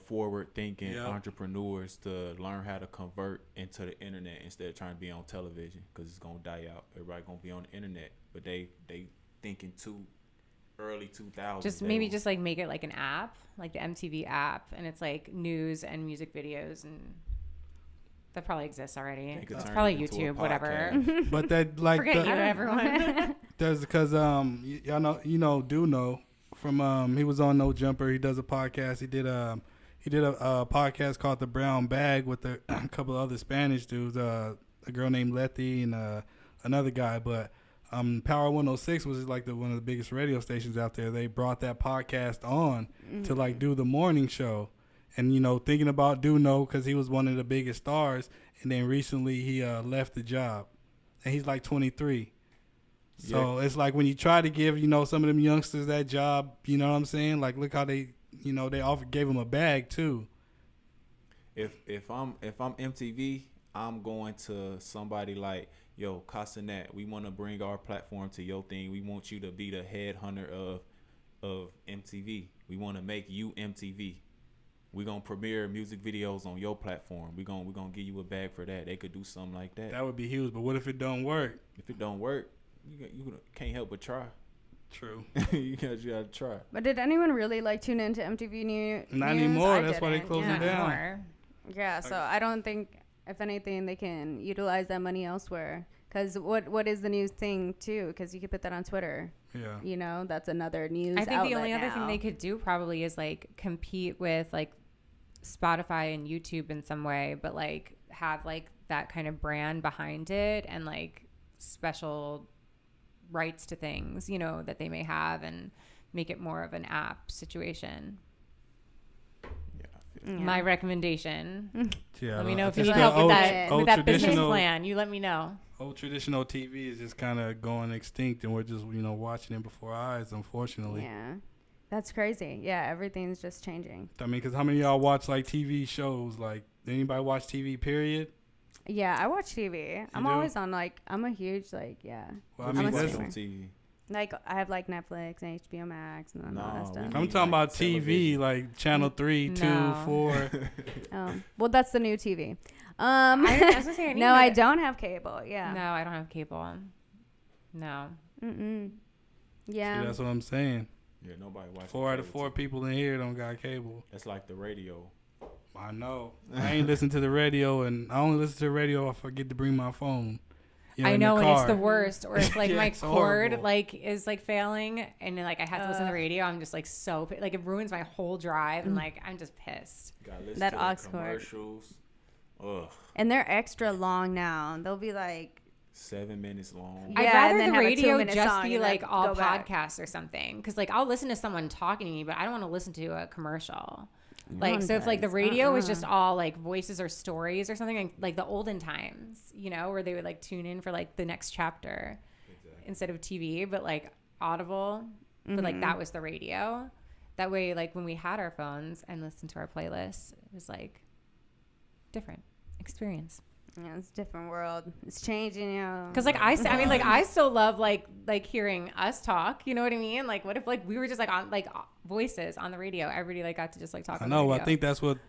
Speaker 4: forward thinking entrepreneurs to learn how to convert into the internet instead of trying to be on television, because it's gonna die out. Everybody gonna be on the internet, but they thinking too early 2000s.
Speaker 3: Just maybe just like make it like an app, like the MTV app, and it's like news and music videos, and that probably exists already. It's probably YouTube, whatever.
Speaker 1: But that like
Speaker 3: Forget you, everyone.
Speaker 1: There's because y'all know do know from he was on No Jumper. He does a podcast. He did a podcast called The Brown Bag with a couple of other Spanish dudes, a girl named Letty and another guy. But Power 106 was like one of the biggest radio stations out there. They brought that podcast on to like do the morning show. And, you know, thinking about Duno, because he was one of the biggest stars. And then recently he left the job. And he's like 23. So it's like when you try to give, you know, some of them youngsters that job, you know what I'm saying? Like, look how they, you know, they gave him a bag too.
Speaker 4: If I'm MTV, I'm going to somebody like, yo, Casanet, we want to bring our platform to your thing. We want you to be the headhunter of MTV. We want to make you MTV. We're going to premiere music videos on your platform. We're gonna give you a bag for that. They could do something like that.
Speaker 1: That would be huge. But what if it don't work?
Speaker 4: If it don't work, you can't help but try.
Speaker 1: True.
Speaker 4: you gotta try.
Speaker 2: But did anyone really like tune into MTV News?
Speaker 1: Not anymore.
Speaker 2: I
Speaker 1: That's why they
Speaker 2: didn't.
Speaker 1: closed it down.
Speaker 2: Yeah, so I don't think, if anything, they can utilize that money elsewhere. Because what is the news thing, too? Because you could put that on Twitter.
Speaker 1: Yeah.
Speaker 2: You know, that's another news
Speaker 3: I think the
Speaker 2: outlet
Speaker 3: only other
Speaker 2: now.
Speaker 3: thing they could do probably is like compete with like Spotify and YouTube in some way, but like have like that kind of brand behind it and like special rights to things, you know, that they may have, and make it more of an app situation.
Speaker 2: Yeah.
Speaker 3: My recommendation.
Speaker 1: Yeah.
Speaker 3: Let me know if
Speaker 1: it's
Speaker 3: you need
Speaker 1: the
Speaker 3: help with that business
Speaker 1: traditional-
Speaker 3: plan. You let me know.
Speaker 1: Old traditional TV is just kind of going extinct, and we're just, you know, watching it before our eyes, unfortunately.
Speaker 2: Yeah. That's crazy. Yeah, everything's just changing.
Speaker 1: I mean, because how many of y'all watch, like, TV shows? Like, anybody watch TV, period?
Speaker 2: Yeah, I watch TV. I'm
Speaker 1: do?
Speaker 2: always on, like, I'm a huge, like, yeah.
Speaker 1: Well, I
Speaker 2: I'm
Speaker 1: mean,
Speaker 2: a
Speaker 1: that's,
Speaker 2: streamer.
Speaker 4: TV.
Speaker 2: Like, I have, like, Netflix and HBO Max and all that stuff.
Speaker 1: I'm talking about TV, like Channel 3, 2,
Speaker 3: No.
Speaker 1: 4.
Speaker 2: Well, that's the new TV.
Speaker 3: I was gonna say,
Speaker 2: No, I don't have cable. Yeah.
Speaker 3: No, I don't have cable. No.
Speaker 2: Mm-mm. Yeah.
Speaker 1: See, that's what I'm saying.
Speaker 4: Yeah, nobody watches.
Speaker 1: 4 out of 4 people in here don't got cable.
Speaker 4: That's like the radio.
Speaker 1: I know. I ain't listen to the radio, and I only listen to the radio if I get to bring my phone. You're
Speaker 3: I
Speaker 1: in
Speaker 3: know,
Speaker 1: the
Speaker 3: and it's
Speaker 1: car.
Speaker 3: the worst. Or if like
Speaker 1: Yeah,
Speaker 3: my
Speaker 1: it's
Speaker 3: cord
Speaker 1: horrible.
Speaker 3: like is like failing, and like I have to listen to the radio. I'm just like like it ruins my whole drive, and like I'm just pissed.
Speaker 4: Gotta listen
Speaker 2: That
Speaker 4: to the
Speaker 2: aux cord.
Speaker 4: commercials. Ugh,
Speaker 2: And they're extra long now. They'll be like,
Speaker 4: 7 minutes long.
Speaker 2: Yeah,
Speaker 3: I'd
Speaker 2: and
Speaker 3: rather
Speaker 2: then
Speaker 3: the
Speaker 2: have a
Speaker 3: radio
Speaker 2: 2-minute
Speaker 3: just
Speaker 2: song
Speaker 3: be
Speaker 2: and then
Speaker 3: like all
Speaker 2: go back.
Speaker 3: podcasts or something, because like I'll listen to someone talking to me, but I don't want to listen to a commercial. Like,
Speaker 2: one
Speaker 3: so if like the
Speaker 2: does.
Speaker 3: radio was just all like voices or stories or something, like the olden times, you know, where they would like tune in for like the next chapter instead of TV, but like Audible, but like that was the radio. That way, like when we had our phones and listened to our playlists, it was like different experience.
Speaker 2: yeah, it's a different world. It's changing, you know.
Speaker 3: Because like I mean, like I still love like hearing us talk. You know what I mean? Like, what if like we were just like on like voices on the radio? Everybody like got to just like talk.
Speaker 1: I
Speaker 3: on
Speaker 1: know.
Speaker 3: The radio.
Speaker 1: I think that's what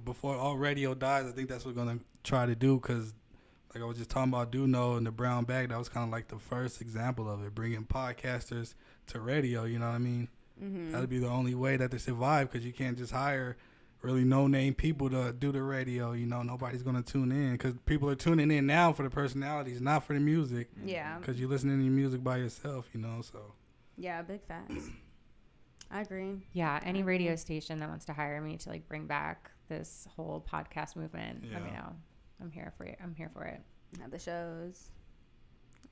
Speaker 1: before all radio dies. I think that's what we're gonna try to do. Because like I was just talking about, Duno and the brown bag. That was kind of like the first example of it, bringing podcasters to radio. You know what I mean? That'd be the only way that they survive. Because you can't just hire really no-name people to do the radio. You know, nobody's gonna tune in because people are tuning in now for the personalities, not for the music.
Speaker 2: Yeah.
Speaker 1: Because you're listening to your music by yourself. You know, so.
Speaker 2: Yeah, big facts. I agree.
Speaker 3: Yeah, any radio station that wants to hire me to like bring back this whole podcast movement, let me
Speaker 1: Yeah.
Speaker 3: know. I'm here for it. I'm here for it.
Speaker 2: Have the shows.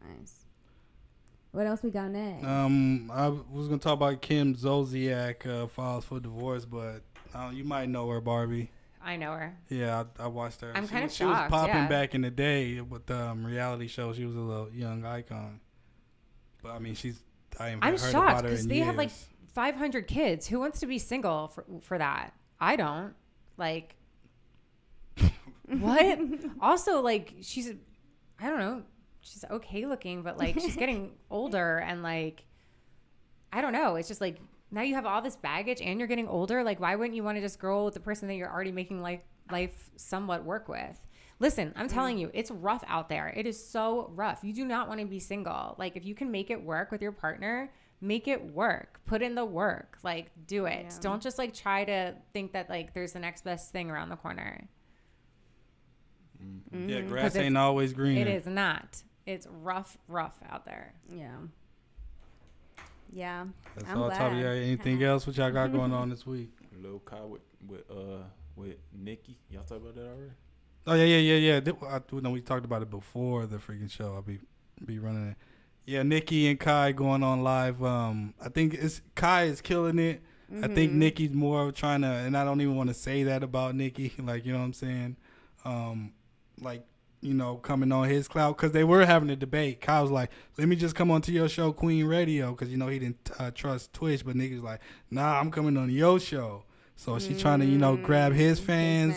Speaker 2: Nice. What else we got next?
Speaker 1: I was gonna talk about Kim Zolciak files for divorce, but you might know her, Barbie.
Speaker 3: I know her.
Speaker 1: Yeah, I watched her.
Speaker 3: I'm kind of
Speaker 1: She was
Speaker 3: shocked.
Speaker 1: popping
Speaker 3: Yeah.
Speaker 1: back in the day with reality shows. She was a little young icon, but I mean, I haven't
Speaker 3: I'm
Speaker 1: heard
Speaker 3: shocked
Speaker 1: about her
Speaker 3: because
Speaker 1: in
Speaker 3: they
Speaker 1: years.
Speaker 3: have like 500 kids. Who wants to be single for that? I don't. Like, what? Also, like, I don't know. She's okay looking, but like she's getting older, and like, I don't know. It's just like now you have all this baggage and you're getting older. Like, why wouldn't you want to just grow with the person that you're already making life somewhat work with? Listen, I'm telling you, it's rough out there. It is so rough. You do not want to be single. Like, if you can make it work with your partner, make it work. Put in the work. Like, do it.
Speaker 2: Yeah.
Speaker 3: Don't just like try to think that like there's the next best thing around the corner.
Speaker 1: Yeah, grass
Speaker 3: 'Cause
Speaker 1: ain't always green.
Speaker 3: It is not. It's rough out there.
Speaker 2: Yeah. Yeah.
Speaker 1: That's
Speaker 2: I'm
Speaker 1: all. Top of
Speaker 2: glad.
Speaker 1: y'all. Anything else? What y'all got going on this week?
Speaker 4: Lil Kai with Nicki. Y'all talk about that already?
Speaker 1: Oh yeah. We talked about it before the freaking show. I'll be running it. Yeah, Nicki and Kai going on live. I think Kai is killing it. I think Nicki's more trying to, and I don't even want to say that about Nicki. Like, you know what I'm saying? Like, you know, coming on his clout, because they were having a debate. Kai was like, let me just come onto your show, Queen Radio, because, you know, he didn't trust Twitch, but Nicki's like, nah, I'm coming on your show. So she's trying to, you know, grab his fans.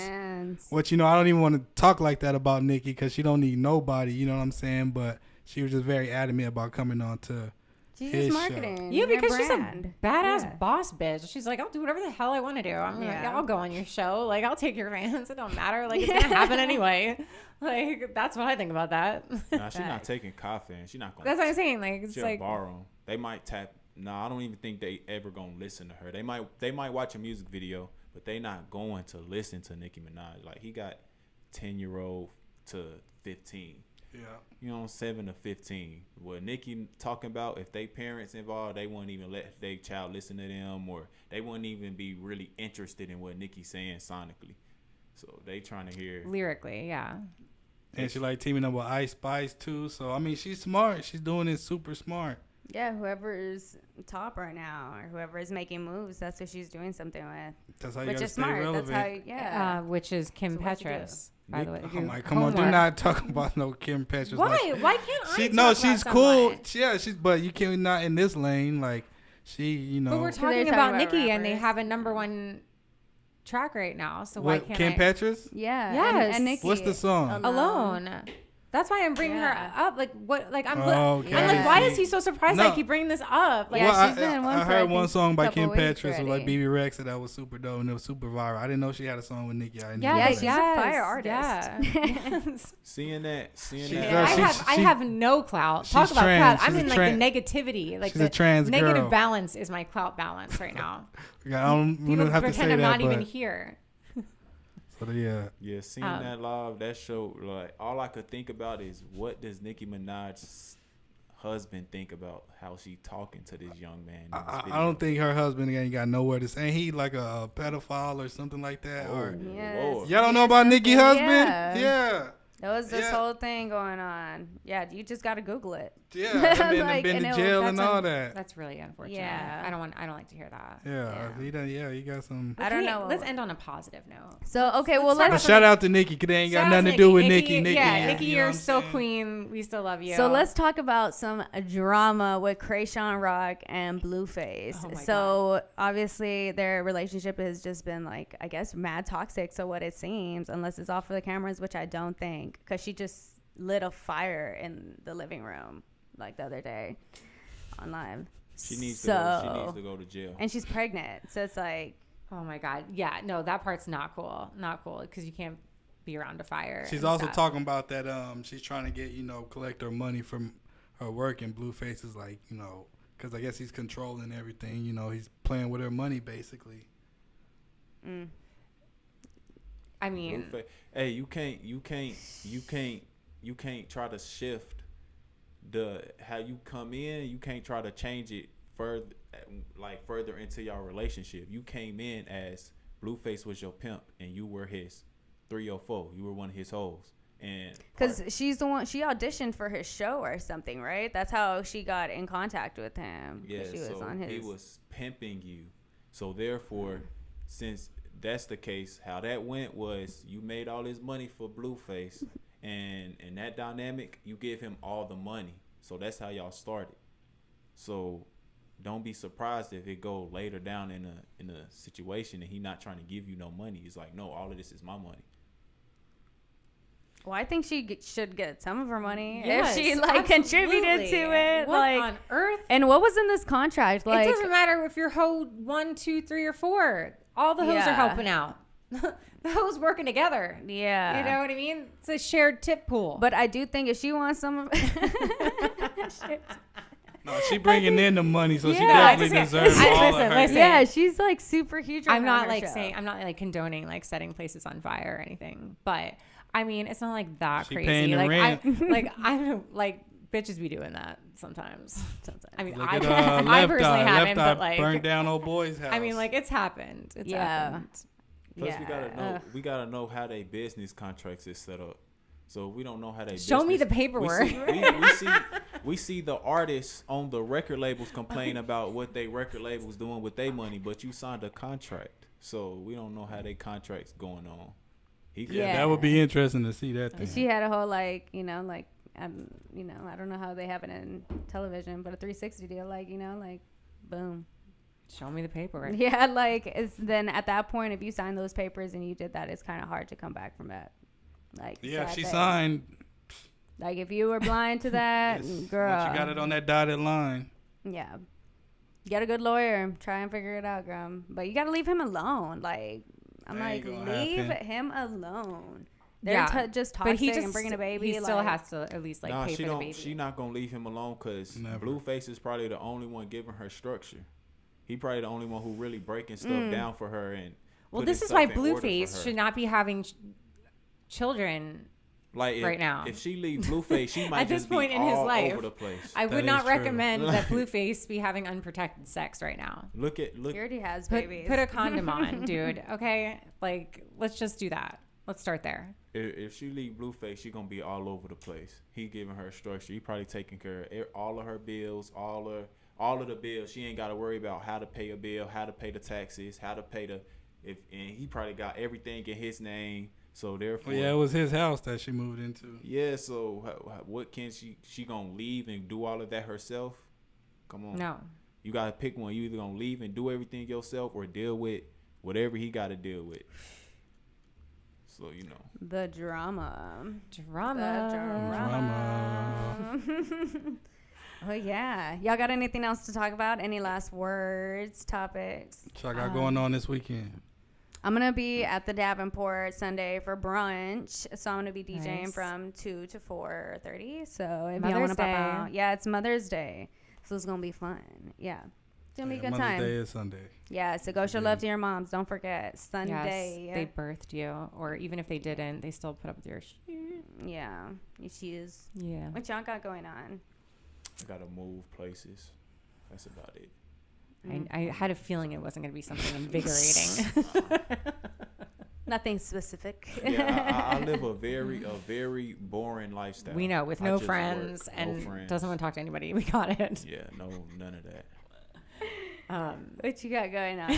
Speaker 1: Which, you know, I don't even want to talk like that about Nicki because she don't need nobody, you know what I'm saying? But she was just very adamant about coming on to
Speaker 2: She's
Speaker 1: his
Speaker 2: just
Speaker 1: show.
Speaker 2: marketing.
Speaker 3: Yeah,
Speaker 2: her
Speaker 3: because she's a
Speaker 2: brand.
Speaker 3: badass
Speaker 2: Yeah.
Speaker 3: boss bitch. She's like, I'll do whatever the hell I want to do. I'll go on your show. Like, I'll take your fans. It don't matter. Like, it's gonna happen anyway. Like, that's what I think about that.
Speaker 4: Nah, she's not taking Kai fans. She's not going.
Speaker 3: That's what I'm saying. Like, it's
Speaker 4: She'll
Speaker 3: like,
Speaker 4: borrow 'em. They might tap. Nah, I don't even think they ever gonna listen to her. They might watch a music video, but they not going to listen to Nicki Minaj. Like, he got 10-year-old to 15.
Speaker 1: Yeah.
Speaker 4: You know, 7 to 15. What Nicki talking about, if they parents involved, they wouldn't even let their child listen to them, or they wouldn't even be really interested in what Nicki's saying sonically. So they trying to hear.
Speaker 3: lyrically, yeah.
Speaker 1: And she like teaming up with Ice Spice too. So, I mean, she's smart. She's doing it super smart.
Speaker 2: Yeah, whoever is top right now or whoever is making moves, that's who she's doing something with.
Speaker 1: That's how you
Speaker 2: Which
Speaker 1: gotta
Speaker 2: is
Speaker 1: stay
Speaker 2: smart.
Speaker 1: relevant.
Speaker 2: That's how, yeah.
Speaker 3: Which is Kim
Speaker 2: So what'd you do?
Speaker 3: Petras, by the way.
Speaker 1: Oh my, come on, do not talk about no Kim Petras.
Speaker 3: Why?
Speaker 1: Like,
Speaker 3: Why can't I?
Speaker 1: no,
Speaker 3: talk
Speaker 1: she's
Speaker 3: about
Speaker 1: cool.
Speaker 3: someone?
Speaker 1: But you can't not in this lane. Like, she, you know.
Speaker 3: But we're
Speaker 2: they're
Speaker 3: talking
Speaker 2: talking
Speaker 3: about
Speaker 2: about
Speaker 3: Nicki, and they
Speaker 2: rappers.
Speaker 3: have a number 1 track right now. So why
Speaker 1: What,
Speaker 3: can't
Speaker 1: Kim
Speaker 3: I?
Speaker 1: Petras?
Speaker 2: Yeah.
Speaker 3: Yes.
Speaker 2: And Nicki.
Speaker 1: What's the song?
Speaker 3: Alone. That's why I'm bringing
Speaker 2: Yeah.
Speaker 3: her up. Like, what? Like, I'm
Speaker 1: Okay.
Speaker 3: like, why is he so surprised that
Speaker 1: No.
Speaker 3: I keep bringing this up? Like,
Speaker 2: Yeah,
Speaker 1: well,
Speaker 2: she's been in one
Speaker 1: I
Speaker 2: for,
Speaker 1: heard
Speaker 2: I
Speaker 1: one
Speaker 2: think,
Speaker 1: song by
Speaker 2: couple
Speaker 1: Kim
Speaker 2: weeks
Speaker 1: Petras with like
Speaker 2: already.
Speaker 1: BB Rexa that was super dope and it was super viral. I didn't know she had a song with Nicki. I didn't
Speaker 3: yeah,
Speaker 1: know
Speaker 2: Yeah,
Speaker 3: but
Speaker 1: that.
Speaker 2: she's a fire artist.
Speaker 3: Yeah. Yes.
Speaker 4: Seeing that.
Speaker 1: She's
Speaker 4: that.
Speaker 3: I have no clout. Talk
Speaker 1: she's
Speaker 3: about
Speaker 1: trans.
Speaker 3: clout. I'm
Speaker 1: She's
Speaker 3: in
Speaker 1: a
Speaker 3: like the negativity. Like
Speaker 1: she's
Speaker 3: the
Speaker 1: a trans
Speaker 3: negative
Speaker 1: girl.
Speaker 3: balance is my clout balance right now.
Speaker 1: I don't
Speaker 3: People
Speaker 1: have to
Speaker 3: pretend
Speaker 1: say
Speaker 3: I'm
Speaker 1: that,
Speaker 3: not
Speaker 1: but
Speaker 3: even here.
Speaker 1: So yeah.
Speaker 4: Yeah, seeing that live, that show, like all I could think about is what does Nicki Minaj's husband think about how she talking to this young man? In this
Speaker 1: I don't think her husband ain't got nowhere to say. He like a pedophile or something like that. Or
Speaker 2: Yes.
Speaker 1: y'all don't know about Nicki's husband?
Speaker 2: Yeah.
Speaker 1: Yeah.
Speaker 2: There was this whole thing going on. Yeah, you just got to Google it.
Speaker 1: Yeah, and then
Speaker 2: Like,
Speaker 1: been
Speaker 2: and
Speaker 1: to jail and all
Speaker 3: un-
Speaker 1: that.
Speaker 3: That's really unfortunate.
Speaker 2: Yeah.
Speaker 3: I don't like to hear that.
Speaker 1: Yeah, he got some.
Speaker 2: I don't know.
Speaker 3: Let's end on a positive note.
Speaker 2: So, okay, well,
Speaker 1: But
Speaker 2: let's
Speaker 1: shout out to Nicki because they ain't got
Speaker 3: Shout out
Speaker 1: nothing to
Speaker 3: to
Speaker 1: do with
Speaker 3: Nicki.
Speaker 1: Nicki.
Speaker 3: Yeah,
Speaker 1: Nicki,
Speaker 3: Nicki,
Speaker 1: you know
Speaker 3: you're
Speaker 1: what I'm
Speaker 3: still
Speaker 1: saying?
Speaker 3: queen. We still love you.
Speaker 2: So let's talk about some drama with Chrisean Rock and Blueface.
Speaker 3: Oh my
Speaker 2: So obviously their relationship has just been like, I guess, mad toxic. So what it seems, unless it's off of the cameras, which I don't think, because she just lit a fire in the living room like the other day on live.
Speaker 4: She needs to go to jail.
Speaker 2: And she's pregnant, so it's like,
Speaker 3: Oh my God. Yeah. No, that part's not cool. Not cool because you can't be around a fire.
Speaker 1: She's
Speaker 3: and
Speaker 1: also
Speaker 3: stuff.
Speaker 1: talking about that she's trying to get, collect her money from her work, and Blueface is like, because I guess he's controlling everything, he's playing with her money basically.
Speaker 3: I mean,
Speaker 4: hey, you can't try to shift how you come in. You can't try to change it further into your relationship. You came in as Blueface was your pimp and you were his 304. You were one of his hoes. And
Speaker 2: because she's the one, she auditioned for his show or something, right? That's how she got in contact with him.
Speaker 4: yeah,
Speaker 2: she was
Speaker 4: so
Speaker 2: on his.
Speaker 4: he was pimping you. So therefore, since that's the case, how that went was you made all this money for Blueface, and in that dynamic, you give him all the money. So that's how y'all started. So don't be surprised if it go later down in a situation and he not trying to give you no money. He's like, no, all of this is my money.
Speaker 2: Well, I think she should get some of her money
Speaker 3: yes,
Speaker 2: if she contributed
Speaker 3: absolutely.
Speaker 2: to it.
Speaker 3: What on earth?
Speaker 2: And what was in this contract?
Speaker 3: It doesn't matter if you're hoe 1, 2, 3, or 4. All the hoes are helping out. The hoes working together.
Speaker 2: Yeah.
Speaker 3: You know what I mean? It's a shared tip pool.
Speaker 2: But I do think if she wants some of
Speaker 1: No, she bringing in the money, so she
Speaker 2: Yeah,
Speaker 1: definitely deserves all of her.
Speaker 3: listen.
Speaker 2: yeah, she's like super huge.
Speaker 3: I'm not
Speaker 2: on her show.
Speaker 3: I'm not condoning setting places on fire or anything. But I mean, it's not that
Speaker 1: She
Speaker 3: crazy.
Speaker 1: paying the rent.
Speaker 3: I'm bitches be doing that sometimes. I mean,
Speaker 1: Look
Speaker 3: I
Speaker 1: at
Speaker 3: personally haven't,
Speaker 1: Left
Speaker 3: but
Speaker 1: Eye burned down old boy's house.
Speaker 3: I mean, it's happened. It's happened.
Speaker 4: Plus, we gotta know how they business contracts is set up. So we don't know how they.
Speaker 3: Show me the paperwork.
Speaker 4: We see the artists on the record labels complain about what they record labels doing with their money, but you signed a contract, so we don't know how they contracts going on.
Speaker 1: That would be interesting to see that thing.
Speaker 2: She had a whole I don't know how they have it in television, but a 360 deal, boom.
Speaker 3: Show me the paperwork.
Speaker 2: Yeah, then at that point, if you sign those papers and you did that, it's kind of hard to come back from that.
Speaker 1: She signed.
Speaker 2: If you were blind to that, girl.
Speaker 1: Once you got it on that dotted line.
Speaker 2: Yeah. Get a good lawyer. Try and figure it out, girl. But you got to leave him alone. Leave him alone. They're just toxic and bringing a baby.
Speaker 3: He still has to at least pay for the baby.
Speaker 4: She not gonna leave him alone because Blueface is probably the only one giving her structure. He probably the only one who really breaking stuff down for her and.
Speaker 3: Well, this is why Blueface should not be having children. Right now,
Speaker 4: if she leaves Blueface, she might
Speaker 3: at this
Speaker 4: just
Speaker 3: point
Speaker 4: be
Speaker 3: in his
Speaker 4: all
Speaker 3: life,
Speaker 4: over the place.
Speaker 3: I would not recommend that Blueface be having unprotected sex right now.
Speaker 4: Look.
Speaker 2: He already has babies.
Speaker 3: Put a condom on, dude. Okay, let's just do that. Let's start there.
Speaker 4: If she leave Blueface, she gonna be all over the place. He giving her structure. He probably taking care of all of her bills, all of the bills. She ain't got to worry about how to pay a bill, how to pay the taxes, how to pay and he probably got everything in his name. So therefore,
Speaker 1: it was his house that she moved into.
Speaker 4: Yeah. So what can she gonna leave and do all of that herself? Come on.
Speaker 3: No.
Speaker 4: You gotta pick one. You either gonna leave and do everything yourself or deal with whatever he got to deal with. So
Speaker 2: the drama. Oh yeah. Y'all got anything else to talk about? Any last words, topics?
Speaker 1: So I got going on this weekend.
Speaker 2: I'm going to be at the Davenport Sunday for brunch. So I'm going to be DJing from 2 to 4:30. So if y'all want to pop out. Yeah, it's Mother's Day. So it's going to be fun. Yeah. It's gonna be a good
Speaker 1: Mother's
Speaker 2: time.
Speaker 1: Day is Sunday.
Speaker 2: Yeah, so go show love to your moms. Don't forget Sunday.
Speaker 3: Yes, they birthed you, or even if they didn't, they still put up with your shit.
Speaker 2: Yeah, she is.
Speaker 3: Yeah.
Speaker 2: What y'all got going on?
Speaker 4: I gotta move places. That's about it.
Speaker 3: I had a feeling it wasn't going to be something invigorating.
Speaker 2: Nothing specific.
Speaker 4: Yeah, I live a very boring lifestyle.
Speaker 3: We know, with
Speaker 4: I
Speaker 3: no
Speaker 4: just
Speaker 3: friends
Speaker 4: work,
Speaker 3: and
Speaker 4: no friends.
Speaker 3: doesn't want to talk to anybody. We got it.
Speaker 4: Yeah, none of that.
Speaker 2: What you got going on?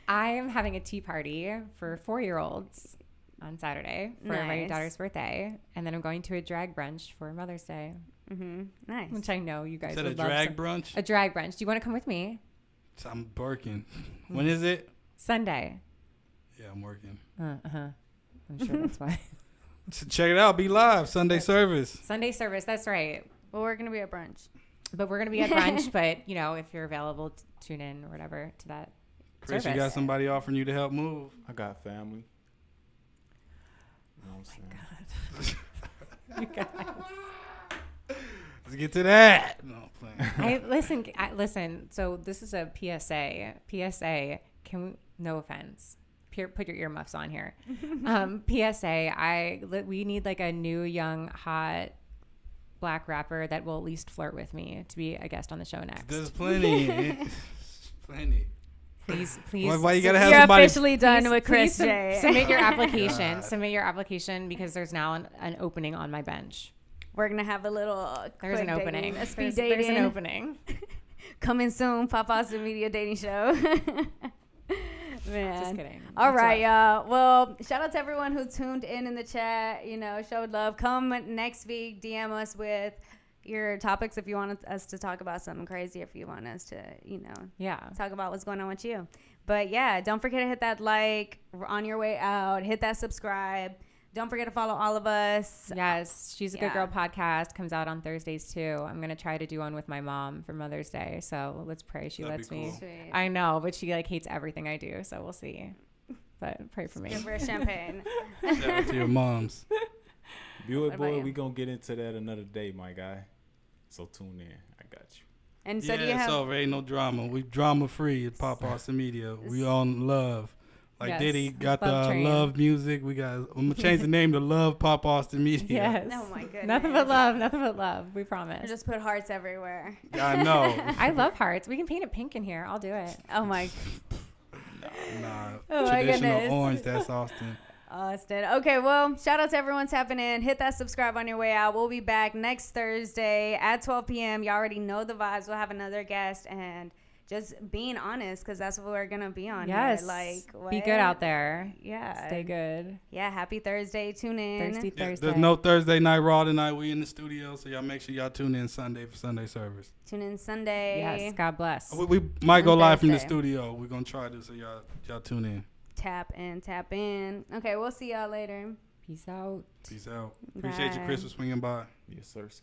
Speaker 3: I am having a tea party for 4-year-olds on Saturday for my
Speaker 2: Nice.
Speaker 3: daughter's birthday, and then I'm going to a drag brunch for Mother's Day,
Speaker 2: Nice.
Speaker 3: which I know you guys
Speaker 1: Is that a
Speaker 3: would love.
Speaker 1: drag brunch?
Speaker 3: A drag brunch. Do you want to come with me?
Speaker 1: I'm working. When is it?
Speaker 3: Sunday.
Speaker 1: Yeah, I'm working.
Speaker 3: I'm sure that's why.
Speaker 1: So check it out. Be live. Sunday service.
Speaker 3: Sunday service. That's right.
Speaker 2: Well, we're gonna be at brunch.
Speaker 3: But we're going to be at brunch. But, if you're available, tune in or whatever to that
Speaker 1: Chris,
Speaker 3: service.
Speaker 1: you got somebody offering you to help move.
Speaker 4: I got family. You know what I'm saying?
Speaker 3: You guys.
Speaker 1: Let's get to that. No, I'm playing.
Speaker 3: Listen. So this is a PSA. Can we, no offense. Put your earmuffs on here. PSA. We need like a new, young, hot black rapper that will at least flirt with me to be a guest on the show next.
Speaker 1: There's plenty. Plenty.
Speaker 3: Please.
Speaker 1: Why you gotta have
Speaker 2: You're
Speaker 1: somebody?
Speaker 2: officially done with Chris J.
Speaker 3: Submit your application.
Speaker 1: God.
Speaker 3: Submit your application because there's now an opening on my bench.
Speaker 2: We're gonna have a little.
Speaker 3: There's an
Speaker 2: quick
Speaker 3: opening.
Speaker 2: dating, a speed
Speaker 3: There's
Speaker 2: dating.
Speaker 3: an opening.
Speaker 2: Coming soon. Pop Austin Media Dating Show. Man.
Speaker 3: Just kidding.
Speaker 2: All
Speaker 3: That's
Speaker 2: right,
Speaker 3: it.
Speaker 2: y'all. Well, shout out to everyone who tuned in the chat. Showed love. Come next week. DM us with your topics if you want us to talk about something crazy. If you want us to,
Speaker 3: Yeah.
Speaker 2: talk about what's going on with you. But yeah, don't forget to hit that like on your way out. Hit that subscribe. Don't forget to follow all of us.
Speaker 3: Yes, She's a Good
Speaker 2: Yeah.
Speaker 3: Girl podcast comes out on Thursdays too. I'm gonna try to do one with my mom for Mother's Day, so let's pray she
Speaker 1: That'd
Speaker 3: lets
Speaker 1: be
Speaker 3: me.
Speaker 1: cool.
Speaker 2: Sweet.
Speaker 3: I know, but she hates everything I do, so we'll see. But pray for me.
Speaker 2: Give her a champagne.
Speaker 1: Shout out to your moms.
Speaker 4: Buick
Speaker 2: about
Speaker 4: boy,
Speaker 2: you?
Speaker 4: we gonna get into that another day, my guy. So tune in. I got you.
Speaker 2: And so
Speaker 1: Yeah,
Speaker 2: do you
Speaker 1: it's
Speaker 2: have?
Speaker 1: over. Ain't no drama. We drama free at Pop Austin Media. We on love. Like
Speaker 3: Yes.
Speaker 1: Diddy got
Speaker 3: Love
Speaker 1: the
Speaker 3: train.
Speaker 1: love music. I'm gonna change the name to Love Pop Austin Media.
Speaker 3: Yes.
Speaker 2: Oh my goodness.
Speaker 3: Nothing but love. Nothing but love. We
Speaker 2: Or
Speaker 3: promise.
Speaker 2: just put hearts everywhere.
Speaker 1: I know.
Speaker 3: I love hearts. We can paint it pink in here. I'll do it.
Speaker 2: Oh my.
Speaker 1: Nah,
Speaker 2: Oh my
Speaker 1: traditional
Speaker 2: goodness.
Speaker 1: orange. That's Austin.
Speaker 2: Austin. Okay, well, shout out to everyone tapping in. Hit that subscribe on your way out. We'll be back next Thursday at 12 p.m. You already know the vibes. We'll have another guest and just being honest because that's what we're going to be on
Speaker 3: Yes.
Speaker 2: here. Like,
Speaker 3: Be
Speaker 2: what?
Speaker 3: good out there.
Speaker 2: Yeah.
Speaker 3: Stay good.
Speaker 2: Yeah, happy Thursday. Tune in.
Speaker 3: Thirsty
Speaker 1: Yeah,
Speaker 3: Thursday.
Speaker 1: there's no Thursday night Raw tonight. We in the studio, so y'all make sure y'all tune in Sunday for Sunday service.
Speaker 2: Tune in Sunday.
Speaker 3: Yes. God bless.
Speaker 1: We might go
Speaker 2: On
Speaker 1: live from the
Speaker 2: Thursday.
Speaker 1: studio. We're gonna try to, so y'all tune in.
Speaker 2: Tap in, tap in. Okay, we'll see y'all later.
Speaker 3: Peace out.
Speaker 1: Peace out. Appreciate you,
Speaker 2: Bye.
Speaker 1: Chris, for swinging by.
Speaker 4: Yes, Sirski.